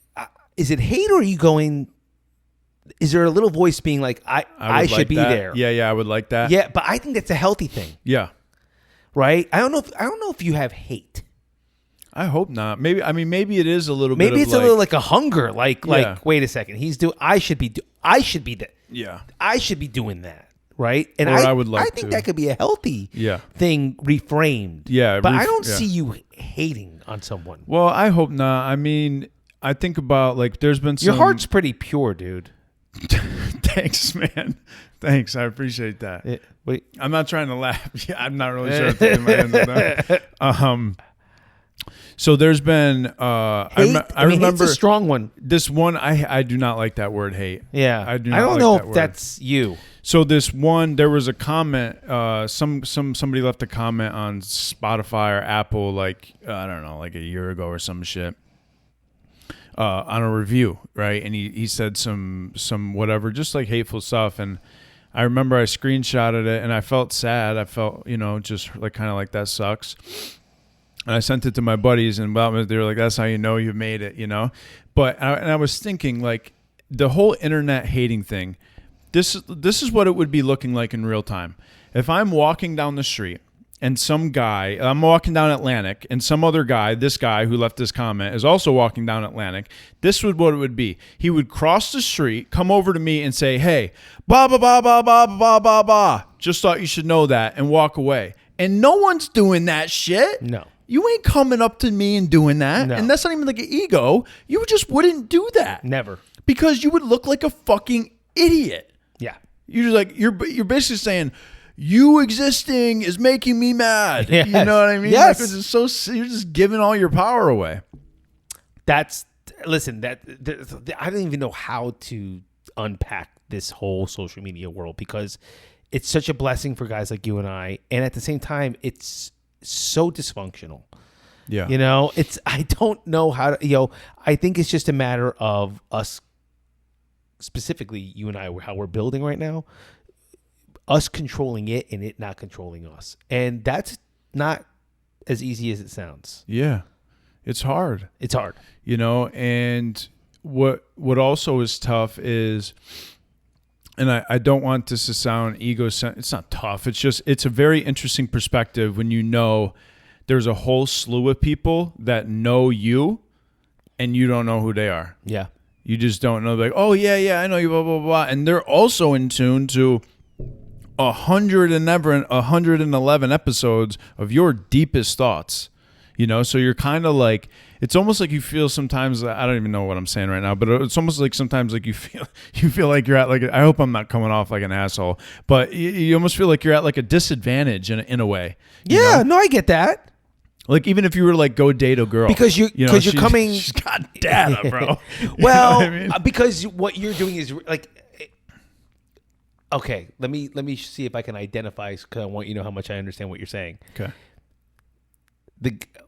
is it hate, or are you going? Is there a little voice being like, I would should like be that. there? Yeah, I would like that. Yeah, but I think that's a healthy thing, Yeah. right? I don't know if you have hate. I hope not. Maybe it is a little bit. Maybe it's a little like a hunger, Yeah. wait a second, I should be that. Yeah. I should be doing that, right? And Or I would like I think to. that could be a healthy Yeah. thing reframed. Yeah, but I don't yeah. see you hating on someone. Well, I hope not. I mean, I think about there's been some. Your heart's pretty pure, dude. Thanks, man. Thanks, I appreciate that. Wait, I'm not trying to laugh. Yeah, I'm not really sure. If to my end of that. So there's been. I hate's remember a strong one. this one. I do not like that word hate. Yeah, I do not don't like know that if word. that's you. So this one, there was a comment. Somebody left a comment on Spotify or Apple, I don't know, a year ago or some shit, on a review, right? And he said some whatever, just hateful stuff. And I remember I screenshotted it, and I felt sad. I felt just kind of that sucks. And I sent it to my buddies, and they were like, "That's how you know you've made it," But I was thinking, the whole internet hating thing. This is what it would be looking like in real time. If I'm walking down the street and I'm walking down Atlantic, and some other guy, this guy who left this comment, is also walking down Atlantic, this would what it would be. He would cross the street, come over to me and say, "Hey, ba ba ba ba ba ba ba ba. Just thought you should know that," and walk away. And no one's doing that shit. No. You ain't coming up to me and doing that. No. And that's not even an ego. You just wouldn't do that. Never. Because you would look like a fucking idiot. Yeah. You're just you're basically saying, you existing is making me mad. Yes. You know what I mean? Yes. Because it's so, you're just giving all your power away. Listen, I don't even know how to unpack this whole social media world, because it's such a blessing for guys like you and I. And at the same time, it's so dysfunctional. Yeah. I don't know how to, I think it's just a matter of us, specifically you and I, how we're building right now, us controlling it and it not controlling us. And that's not as easy as it sounds. Yeah. It's hard. It's hard. And what also is tough is, and I don't want this to sound egocentric. It's not tough. It's a very interesting perspective when you know there's a whole slew of people that know you and you don't know who they are. Yeah. You just don't know. Like, oh, yeah, I know you, blah, blah, blah. And they're also in tune to 111 episodes of your deepest thoughts. So you're kind of like, it's almost like you feel sometimes, I don't even know what I'm saying right now, but it's almost like sometimes like you feel like you're at like, I hope I'm not coming off like an asshole, but you almost feel like you're at like a disadvantage in a way. Yeah, no, I get that. Like even if you were to like go date a girl. Because you're coming. She's got data, bro. Well, You know what I mean? because what you're doing is like, okay, let me see if I can identify, because I want you to know how much I understand what you're saying. Okay.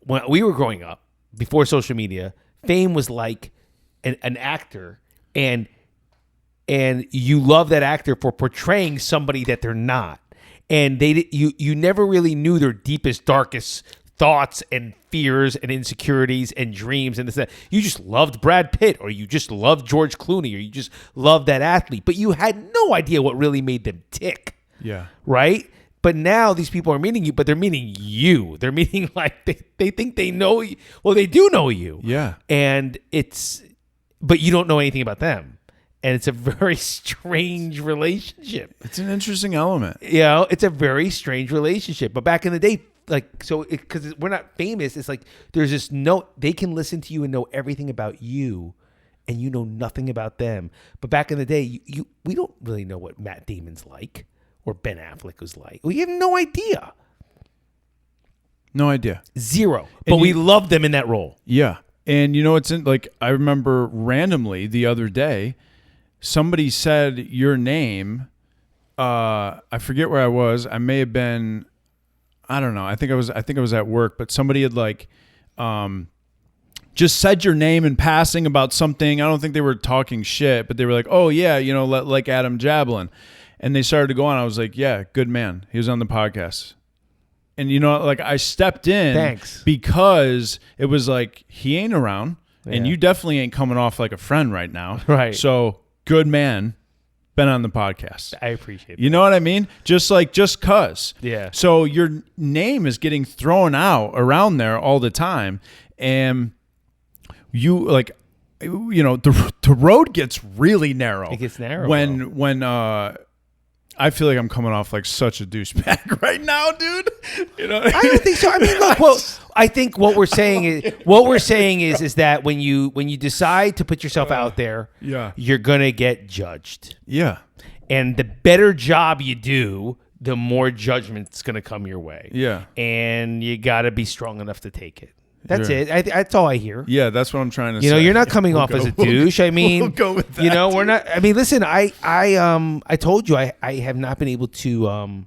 When we were growing up, before social media, fame was like an actor, and you love that actor for portraying somebody that they're not, and you never really knew their deepest, darkest thoughts and fears and insecurities and dreams and this and that. You just loved Brad Pitt, or you just loved George Clooney, or you just loved that athlete, but you had no idea what really made them tick. Yeah. Right? But now these people are meeting you, but they're meeting you. They're meeting like they think they know you. Well, they do know you. Yeah. But you don't know anything about them. And it's a very strange relationship. It's an interesting element. It's a very strange relationship. But back in the day, because we're not famous, it's like there's this they can listen to you and know everything about you, and you know nothing about them. But back in the day, we don't really know what Matt Damon's like. Or Ben Affleck was like. We have no idea. No idea. Zero. But we loved them in that role. Yeah. And it's I remember randomly the other day, somebody said your name. I forget where I was. I may have been, I don't know. I think I was at work, but somebody had just said your name in passing about something. I don't think they were talking shit, but they were like, oh yeah, like Adam Jablin. And they started to go on. I was like, yeah, good man. He was on the podcast. And, I stepped in. Thanks. Because it was like, he ain't around. Yeah. And you definitely ain't coming off like a friend right now. Right. So, good man. Been on the podcast. I appreciate that. You know what I mean? Just cuz. Yeah. So, your name is getting thrown out around there all the time. And you, the road gets really narrow. It gets narrow. When I feel like I'm coming off like such a douchebag right now, dude. I don't think so. I mean, look. Well, I think what we're saying is that when you decide to put yourself out there, you're gonna get judged. Yeah. And the better job you do, the more judgment's gonna come your way. Yeah. And you gotta be strong enough to take it. That's it. That's all I hear. Yeah, that's what I'm trying to say. You're not coming off as a douche. I mean, we'll go with that. We're not. I mean, listen. I told you I have not been able to.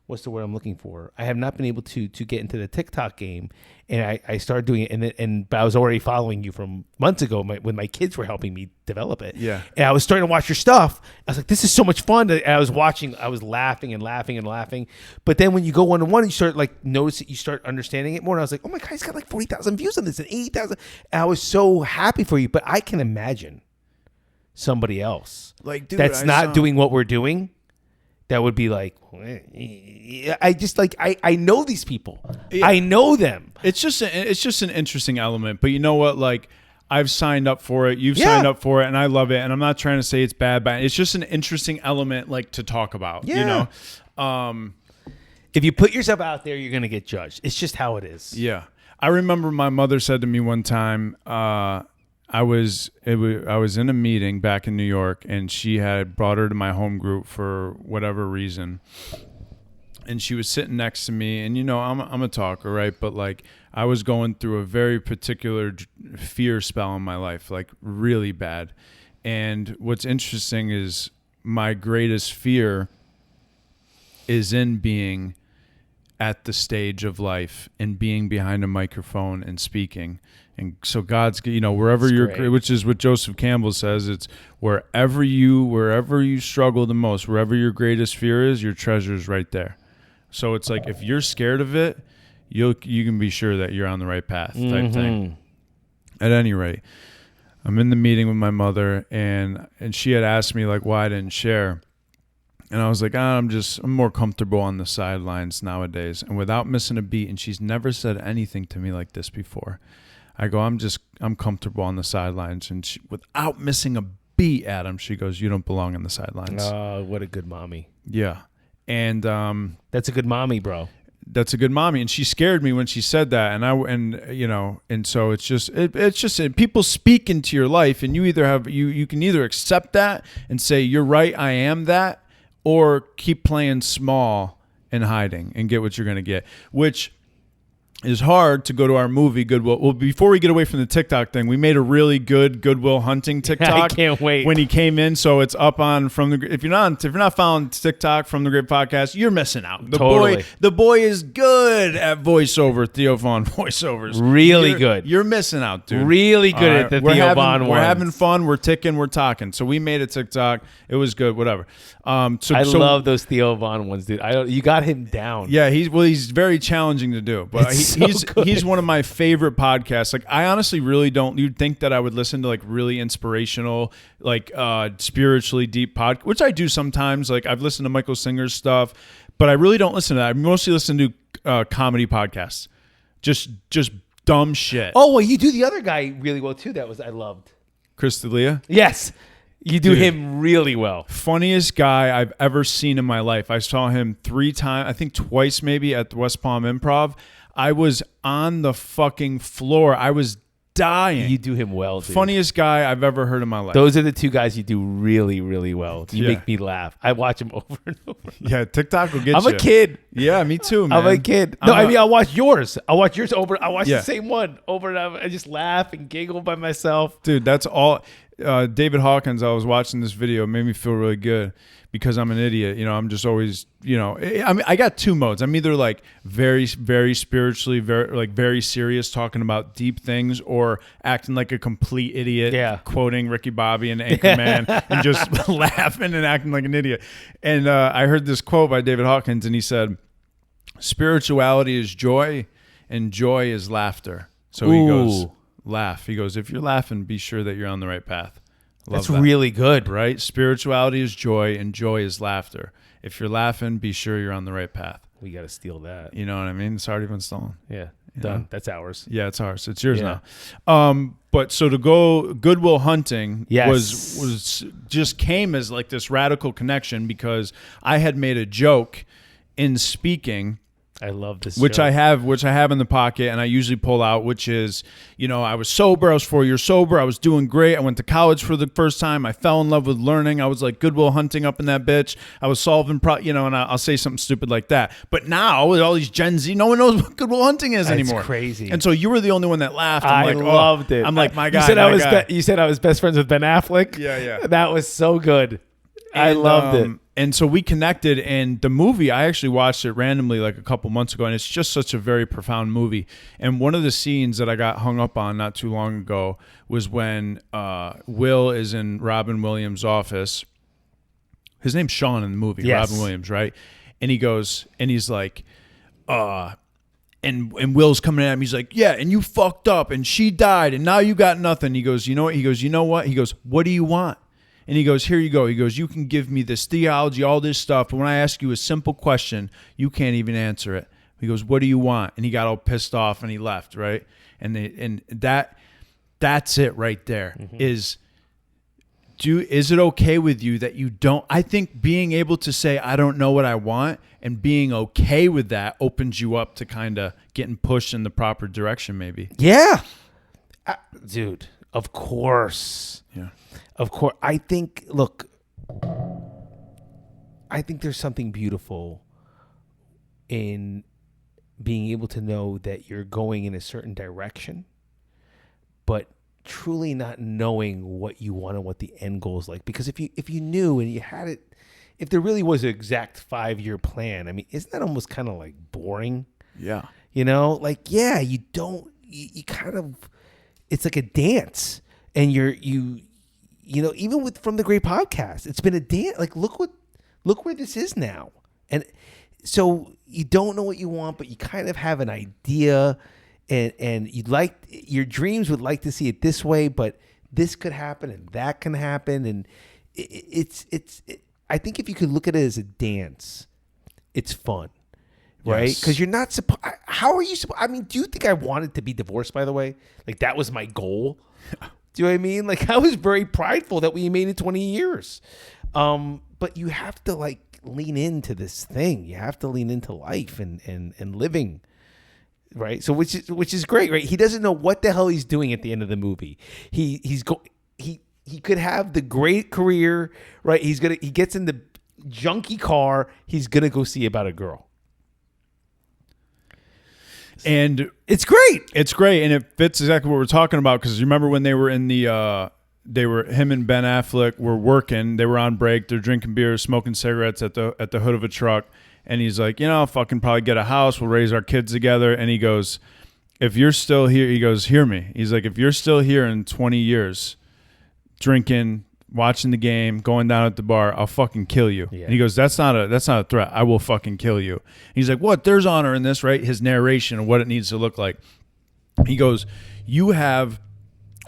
What's the word I'm looking for? I have not been able to get into the TikTok game, and I started doing it, but I was already following you from months ago when my kids were helping me develop it. Yeah. And I was starting to watch your stuff. I was like, this is so much fun. And I was watching. I was laughing and laughing and laughing. But then when you go 1-on-1, you start notice it. You start understanding it more. And I was like, oh my God, he's got like 40,000 views on this and 80,000. And I was so happy for you. But I can imagine somebody else dude, that's not doing what we're doing. That would be like, I know these people. Yeah. I know them. It's just an interesting element. But you know what? I've signed up for it. You've signed up for it, and I love it. And I'm not trying to say it's bad, but it's just an interesting element to talk about. Yeah. If you put yourself out there, you're gonna get judged. It's just how it is. Yeah. I remember my mother said to me one time, I was in a meeting back in New York, and she had brought her to my home group for whatever reason. And she was sitting next to me, and I'm a talker, right? But I was going through a very particular fear spell in my life, really bad. And what's interesting is my greatest fear is in being at the stage of life and being behind a microphone and speaking. And so God's, wherever you're, which is what Joseph Campbell says, it's wherever you struggle the most, wherever your greatest fear is, your treasure is right there. So it's if you're scared of it, you can be sure that you're on the right path type thing. At any rate, I'm in the meeting with my mother, and she had asked me like why I didn't share. And I was like, I'm more comfortable on the sidelines nowadays. And without missing a beat, and she's never said anything to me like this before. I go, I'm comfortable on the sidelines. And without missing a beat, Adam, she goes, you don't belong on the sidelines. Oh, what a good mommy. Yeah. And that's a good mommy, bro. That's a good mommy. And she scared me when she said that. And so it's just people speak into your life, and you can either accept that and say, you're right, I am that, or keep playing small and hiding and get what you're going to get, which is hard to go to our movie Goodwill. Well, before we get away from the TikTok thing, we made a really good Goodwill Hunting TikTok. I can't wait when he came in. So it's up on if you're not following TikTok from the Great Podcast, you're missing out. The boy is good at voiceover, Theo Vaughn voiceovers. Really good. You're missing out, dude. Really good at the Theo Vaughn ones. We're having fun. We're ticking. We're talking. So we made a TikTok. It was good. Whatever. I love those Theo Vaughn ones, dude. You got him down. Yeah, he's very challenging to do, but he's one of my favorite podcasts. Like, I honestly really don't. You'd think that I would listen to like really inspirational, like spiritually deep which I do sometimes. Like, I've listened to Michael Singer's stuff, but I really don't listen to that. I mostly listen to comedy podcasts, just dumb shit. Oh, well, you do the other guy really well too. I loved Chris D'Elia. Yes. You do him really well. Funniest guy I've ever seen in my life. I saw him 3 times, I think twice maybe, at the West Palm Improv. I was on the fucking floor. I was dying. You do him well, dude. Funniest guy I've ever heard in my life. Those are the 2 guys you do really, really well. You make me laugh. I watch him over and over. Yeah, TikTok will get you. I'm a kid. Yeah, me too, man. I'm a kid. No, I'll watch yours. I'll watch yours over. I'll watch Yeah. the same one over and over. I just laugh and giggle by myself. Dude, that's all. David Hawkins, I was watching this video, it made me feel really good because I'm an idiot. I'm just always, I got 2 modes. I'm either like very, very spiritually, very serious, talking about deep things, or acting like a complete idiot, quoting Ricky Bobby and Anchorman and just laughing and acting like an idiot. And I heard this quote by David Hawkins, and he said, spirituality is joy and joy is laughter. So he goes, laugh. He goes, if you're laughing, be sure that you're on the right path. That's really good. Right? Spirituality is joy and joy is laughter. If you're laughing, be sure you're on the right path. We got to steal that. You know what I mean? It's already been stolen. Yeah. Done. That's ours. Yeah, it's ours. It's yours now. But so to go Goodwill Hunting was just came as like this radical connection because I had made a joke in speaking. I love this, which I have in the pocket, and I usually pull out. Which is, I was sober. I was 4 years sober. I was doing great. I went to college for the first time. I fell in love with learning. I was like Goodwill Hunting up in that bitch. I was solving, and I'll say something stupid like that. But now with all these Gen Z, no one knows what Goodwill Hunting is anymore. It's crazy. And so you were the only one that laughed. I loved it. I'm like, my God. You said I was best friends with Ben Affleck. Yeah. That was so good. I loved it. And so we connected, and the movie, I actually watched it randomly like a couple months ago, and it's just such a very profound movie. And one of the scenes that I got hung up on not too long ago was when Will is in Robin Williams' office. His name's Sean in the movie, yes. Robin Williams, right? And he goes, and he's like, and Will's coming at him. He's like, yeah, and you fucked up, and she died, and now you got nothing. He goes, you know what? He goes, you know what? He goes, what do you want? And he goes, here you go. He goes, you can give me this theology, all this stuff, but when I ask you a simple question, you can't even answer it. He goes, what do you want? And he got all pissed off and he left, right? And that's it right there. Mm-hmm. Is it okay with you that you don't? I think being able to say, I don't know what I want, and being okay with that opens you up to kind of getting pushed in the proper direction, maybe. Yeah. Dude, of course. Yeah. Of course. I think there's something beautiful in being able to know that you're going in a certain direction, but truly not knowing what you want and what the end goal is like. Because if you knew and you had it, if there really was an exact 5-year plan, I mean, isn't that almost kind of like boring? Yeah. You kind of, it's like a dance, and even from the Great Podcast, it's been a dance. Like, look where this is now. And so you don't know what you want, but you kind of have an idea, and you'd like, your dreams would like to see it this way, but this could happen and that can happen, and I think if you could look at it as a dance, it's fun, right? Yes. Because you're not supposed. How are you supposed? I mean, do you think I wanted to be divorced? By the way, like that was my goal. Do you know what I mean? Like I was very prideful that we made it 20 years, but you have to like lean into this thing. You have to lean into life and living. Right. So which is great, right? He doesn't know what the hell he's doing at the end of the movie. He could have the great career, right? He gets in the junky car, he's gonna go see about a girl. And It's great. it's great, and it fits exactly what we're talking about. Because you remember when they were in the, him and Ben Affleck were working. They were on break. They're drinking beer, smoking cigarettes at the hood of a truck. And he's like, I'll fucking probably get a house. We'll raise our kids together. And he goes, if you're still here, he goes, hear me. He's like, if you're still here in 20 years, drinking, watching the game, going down at the bar, I'll fucking kill you. Yeah. And he goes, that's not a threat. I will fucking kill you. And he's like, what? There's honor in this, right? His narration of what it needs to look like. He goes, you have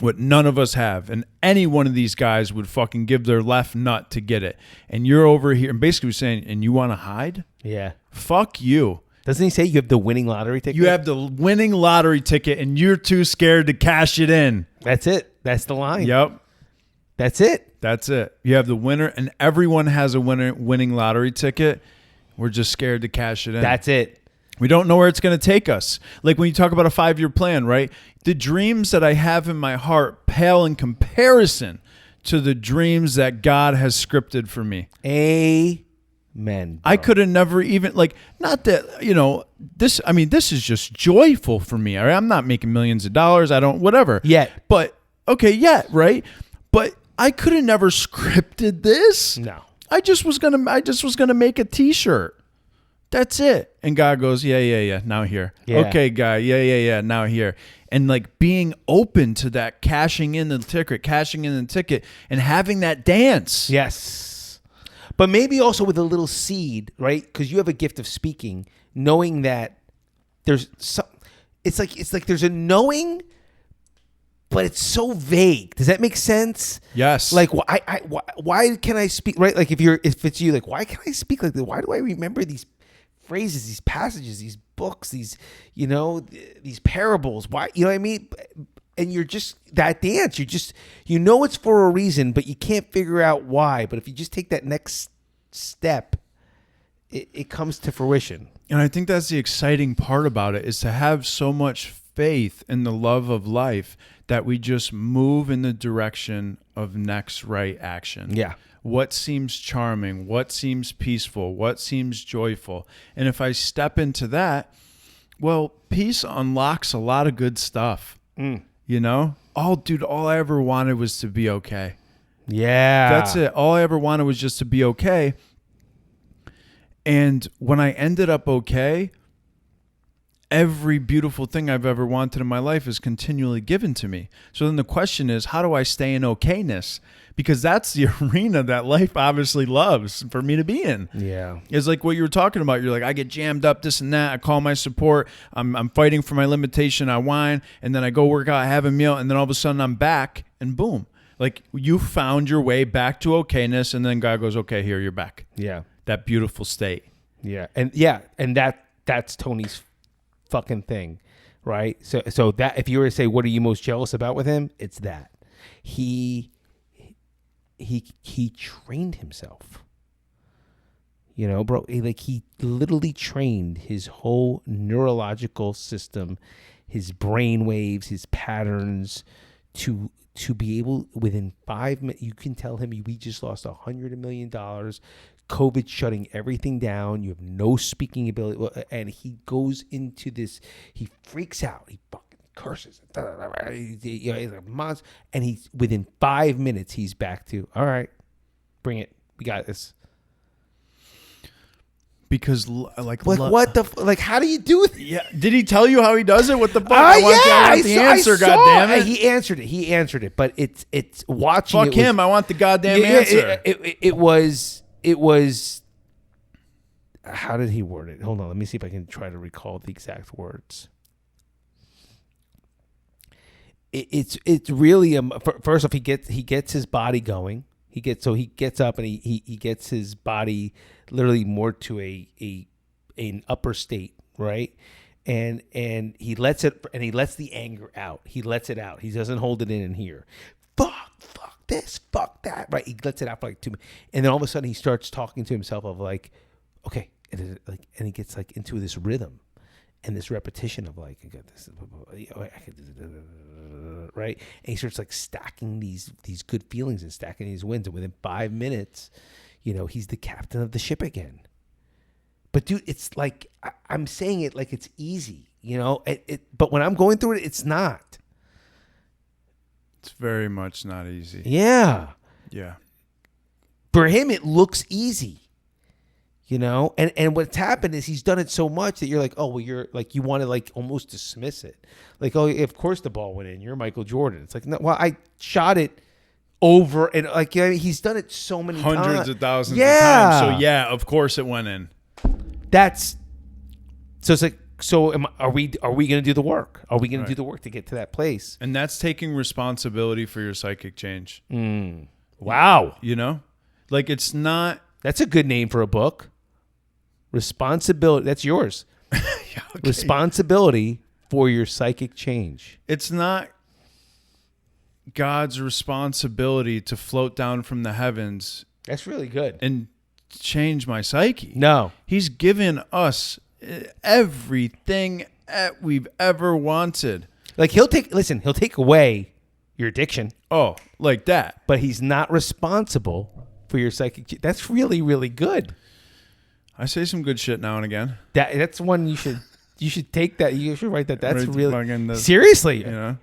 what none of us have, and any one of these guys would fucking give their left nut to get it. And you're over here, and basically saying, and you want to hide? Yeah. Fuck you. Doesn't he say you have the winning lottery ticket? You have the winning lottery ticket, and you're too scared to cash it in. That's it. That's the line. Yep. That's it. That's it. You have the winner, and everyone has a winning lottery ticket. We're just scared to cash it in. That's it. We don't know where it's going to take us. Like when you talk about a 5-year plan, right? The dreams that I have in my heart pale in comparison to the dreams that God has scripted for me. Amen. I could have never even, like, not that, this is just joyful for me. All right? I'm not making millions of dollars. I don't, whatever. Yet. But, okay, yet, right? But I could have never scripted this. No. I just was gonna make a T-shirt. That's it. And God goes, yeah. Now here. Yeah. Okay, guy. Yeah. Now here. And like being open to that, cashing in the ticket, and having that dance. Yes. But maybe also with a little seed, right? Because you have a gift of speaking, knowing that there's some. It's like there's a knowing, but it's so vague. Does that make sense? Yes. Like why can I speak, right? Like if it's you, like why can I speak like that? Why do I remember these phrases, these passages, these books, these parables? Why, you know what I mean? And you're just that dance. It's for a reason, but you can't figure out why. But if you just take that next step, it comes to fruition. And I think that's the exciting part about it, is to have so much faith in the love of life that we just move in the direction of next right action. Yeah. What seems charming, what seems peaceful, what seems joyful. And if I step into that, well, peace unlocks a lot of good stuff. All I ever wanted was to be okay. Yeah. That's it. All I ever wanted was just to be okay. And when I ended up okay, every beautiful thing I've ever wanted in my life is continually given to me. So then the question is, how do I stay in okayness? Because that's the arena that life obviously loves for me to be in. Yeah. It's like what you were talking about. You're like, I get jammed up, this and that. I call my support. I'm fighting for my limitation. I whine, and then I go work out, I have a meal, and then all of a sudden I'm back, and boom. Like you found your way back to okayness, and then God goes, okay, here, you're back. Yeah. That beautiful state. Yeah. And that's Tony's fucking thing, right? So that if you were to say, what are you most jealous about with him? It's that he trained himself, bro. He literally trained his whole neurological system, his brain waves, his patterns to be able, within 5 minutes, you can tell him, we just lost $100 million. COVID shutting everything down. You have no speaking ability. And he goes into this, he freaks out. He fucking curses. He's like a monster. And he's, within 5 minutes, he's back to, all right, bring it. We got this. Because how do you do it? Yeah. Did he tell you how he does it? What the fuck? I want the answer, goddammit. He answered it, but it's watching. Fuck him. I want the goddamn answer. It was. How did he word it? Hold on. Let me see if I can try to recall the exact words. it's really first off he gets his body going. He gets up and he gets his body literally more to an upper state, right? And he lets the anger out. He lets it out. He doesn't hold it in here. Fuck this, fuck that, right? He lets it out for like 2 minutes, and then all of a sudden he starts talking to himself of like, okay, and he gets like into this rhythm and this repetition of like, I got this, right? And he starts like stacking these good feelings and stacking these wins, and within 5 minutes, he's the captain of the ship again. But dude, it's like I'm saying it like it's easy, but when I'm going through it, it's not. It's very much not easy. Yeah. Yeah. For him, it looks easy, and what's happened is he's done it so much that you're like, oh, well, you're like, you want to like almost dismiss it. Like, oh, of course the ball went in. You're Michael Jordan. It's like, no, well, I shot it over and like, he's done it so many times. Hundreds of thousands of times. So yeah, of course it went in. So it's like, are we going to do the work? Are we going to do the work to get to that place? And that's taking responsibility for your psychic change. Wow. Like it's not. That's a good name for a book. Responsibility. That's yours. Yeah, okay. Responsibility for your psychic change. It's not God's responsibility to float down from the heavens That's really good. and change my psyche. No. He's given us everything we've ever wanted. Like he'll take away your addiction, Oh, like that. but he's not responsible for your psychic. That's really, really good. I say some good shit now and again. That's one you should take that. You should write that. That's Right, really fucking seriously You know,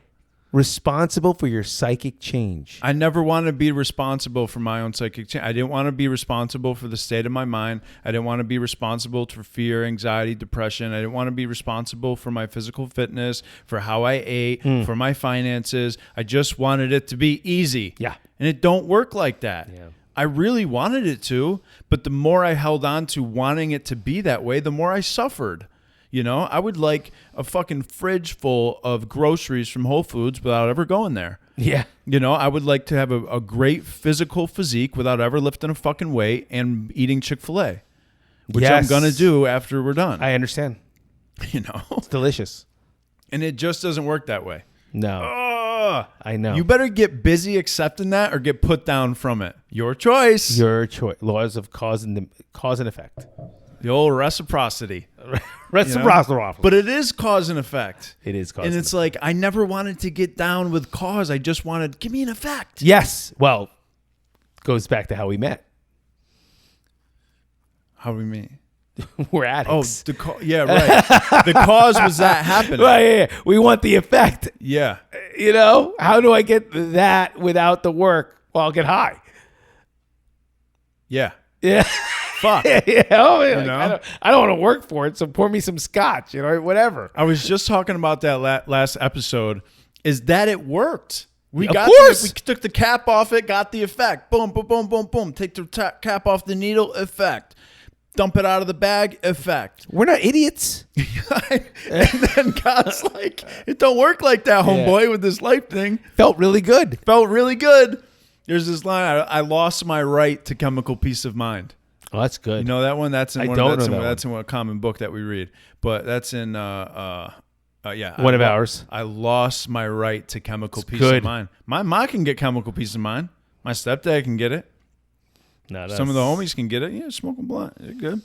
responsible for your psychic change. I never wanted to be responsible for my own psychic change. I didn't want to be responsible for the state of my mind. I didn't want to be responsible for fear, anxiety, depression. I didn't want to be responsible for my physical fitness, for how I ate, for my finances. I just wanted it to be easy. Yeah. And it don't work like that. Yeah. I really wanted it to, but the more I held on to wanting it to be that way, the more I suffered. I would like a fucking fridge full of groceries from Whole Foods without ever going there. Yeah. I would like to have a great physical physique without ever lifting a fucking weight and eating Chick-fil-A, which Yes. I'm going to do after we're done. I understand. It's delicious. And it just doesn't work that way. No. Ugh. I know. You better get busy accepting that or get put down from it. Your choice. Your choice. Laws of cause and effect. The old reciprocity. Reciprocity. But it is cause and effect. It is cause And and it's like, I never wanted to get down with cause. I just wanted, give me an effect. Yes. Well, goes back to how we met. How do we mean? We're Oh, addicts. yeah, right. The cause was that happening. Right, yeah. We want the effect. Yeah. How do I get that without the work? Well, I'll get high. Yeah. Yeah. Fuck. I know? don't want to work for it, so pour me some scotch, whatever. I was just talking about that last episode, is that it worked. We Of got course. we took the cap off it, got the effect. Boom, boom, boom, boom, boom. Take the cap off the needle, effect. Dump it out of the bag, effect. We're not idiots. And then God's like, it don't work like that, homeboy, with this life thing. Felt really good. Felt really good. There's this line, I lost my right to chemical peace of mind. Oh, that's good. You know that one? That's in I one. don't That's know in, that that's in a common book that we read. But that's in yeah. One of ours. I lost my right to chemical peace good. of mind. My ma can get chemical peace of mind. My stepdad can get it. No, Some of the homies can get it. Yeah, smoke a blunt. You're good.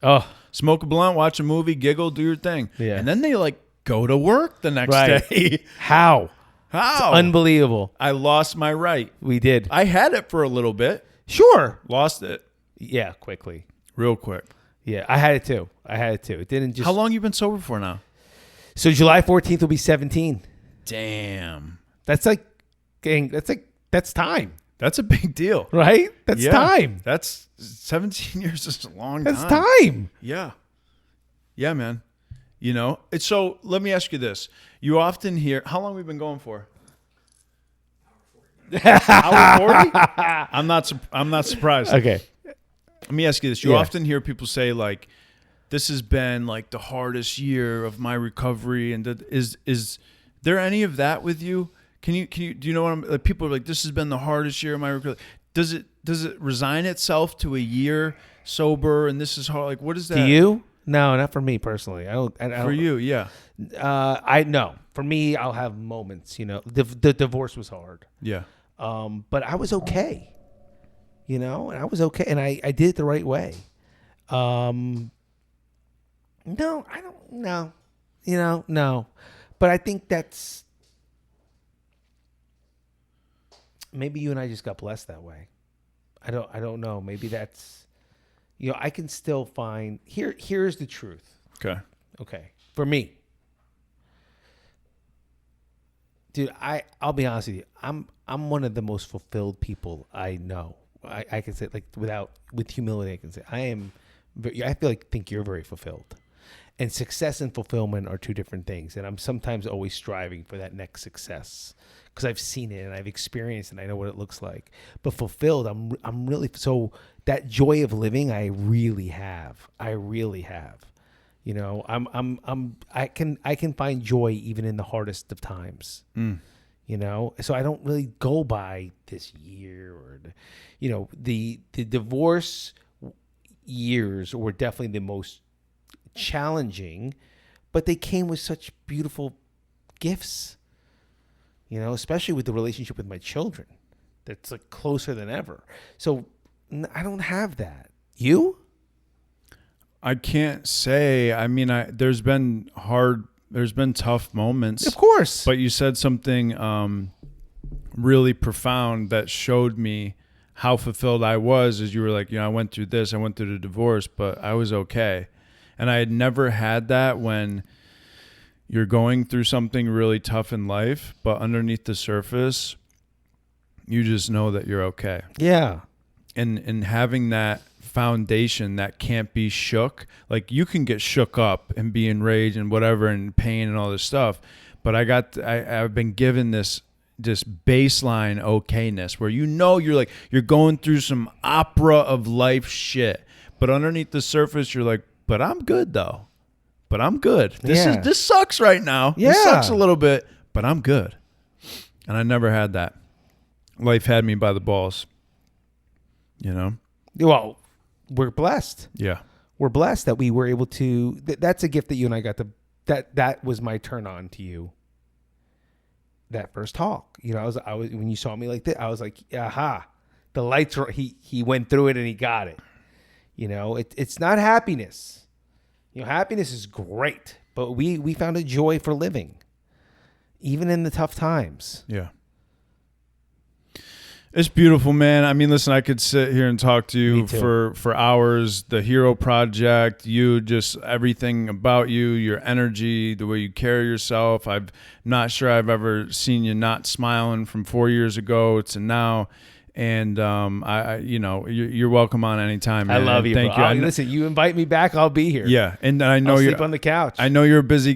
Oh, Smoke a blunt, watch a movie, giggle, do your thing. Yeah. And then they like go to work the next Right. day. how? How? Unbelievable. I lost my right. We did. I had it for a little bit. Sure. Lost it Yeah, quickly. real quick. Yeah, I had it too. It didn't just. How long you been sober for now? So July 14th will be 17. Damn. That's that's time, That's a big deal. right? That's Yeah. time. That's 17 years is a long That's time. time. Yeah. Yeah, man. So let me ask you this. You often hear, how long have we been going for? Hour 40? I'm not surprised. Okay. Let me ask you this. You Yeah. often hear people say like, this has been like the hardest year of my recovery. And is there any of that with you? do you know what I'm like? People are like, this has been the hardest year of my career. Does it resign itself to a year sober and this is hard? Like, what is that? Do you? No, not for me personally. I don't. For you, yeah. I know. For me, I'll have moments. You know, the divorce was hard. Yeah. But I was okay. You know, and I was okay, and I did it the right way. No, I don't know. You know, no. But I think that's maybe you and I just got blessed that way. I don't know. Maybe that's, you know, I can still find here's the truth. Okay. For me. Dude, I'll be honest with you. I'm one of the most fulfilled people I know. I can say, like, with humility, I can say I think you're very fulfilled. And success and fulfillment are two different things. And I'm sometimes always striving for that next success because I've seen it and I've experienced it and I know what it looks like. But fulfilled, I'm really, so that joy of living, I really have. You know, I can find joy even in the hardest of times. You know, so I don't really go by this year or, you know, the divorce years were definitely the most challenging, but they came with such beautiful gifts, you know, especially with the relationship with my children. That's like closer than ever. So I don't have that. You? I can't say. I mean, there's been tough moments. Of course. But you said something really profound that showed me how fulfilled I was as you were like, you know, I went through this, I went through the divorce, but I was okay. And I had never had that when you're going through something really tough in life, but underneath the surface, you just know that you're okay. Yeah. And having that foundation that can't be shook, like you can get shook up and be enraged and whatever and pain and all this stuff, but I've been given this baseline okayness where, you know, you're going through some opera of life shit, but underneath the surface you're like, but I'm good though. But I'm good. This sucks right now. Yeah. This sucks a little bit, but I'm good. And I never had that. Life had me by the balls. You know? Well, we're blessed. Yeah. We're blessed that we were able to. That's a gift that you and I got to. That was my turn on to you. That first talk, you know, I was when you saw me like that, I was like, aha, the lights were. He went through it and he got it. You know, it's not happiness. You know, happiness is great, but we found a joy for living, even in the tough times. Yeah. It's beautiful, man. I mean, listen, I could sit here and talk to you for hours. The Hero Project, you, just everything about you, your energy, the way you carry yourself. I'm not sure I've ever seen you not smiling from 4 years ago to now. And I you know, you're welcome on anytime, man. I love you. Thank bro. you. Listen, you invite me back, I'll be here. Yeah, and I know I'll you're sleep on the couch. I know you're a busy.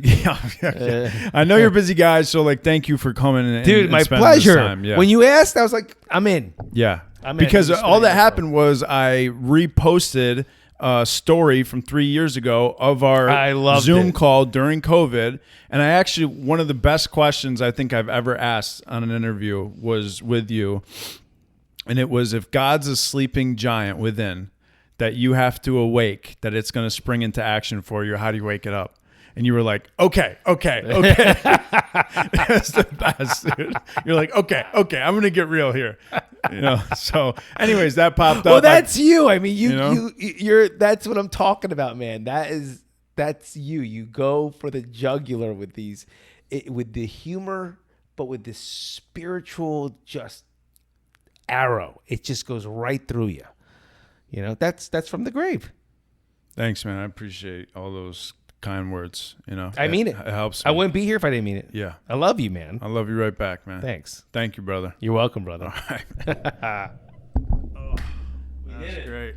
I know you're a busy guy. So like, thank you for coming. Dude, and my spending this pleasure. time. Yeah. When you asked, I was like, I'm in. Yeah, I'm in. because Just all that spending happened was I reposted a story from 3 years ago of our Zoom call during COVID, and I actually, one of the best questions I think I've ever asked on an interview was with you. And it was, if God's a sleeping giant within that you have to awake, that it's going to spring into action for you, how do you wake it up? And you were like, okay. That's the best, dude. You're like, okay, I'm going to get real here. You know, so anyways, that popped up. Well, that's you. I mean, you're that's what I'm talking about, man. That's you. You go for the jugular with with the humor, but with this spiritual arrow. It just goes right through you. You know, that's from the grave. Thanks, man. I appreciate all those kind words. You know, I mean it. It helps me. I wouldn't be here if I didn't mean it. Yeah. I love you, man. I love you right back, man. Thanks. Thank you, brother. You're welcome, brother. All right. We did it. Great.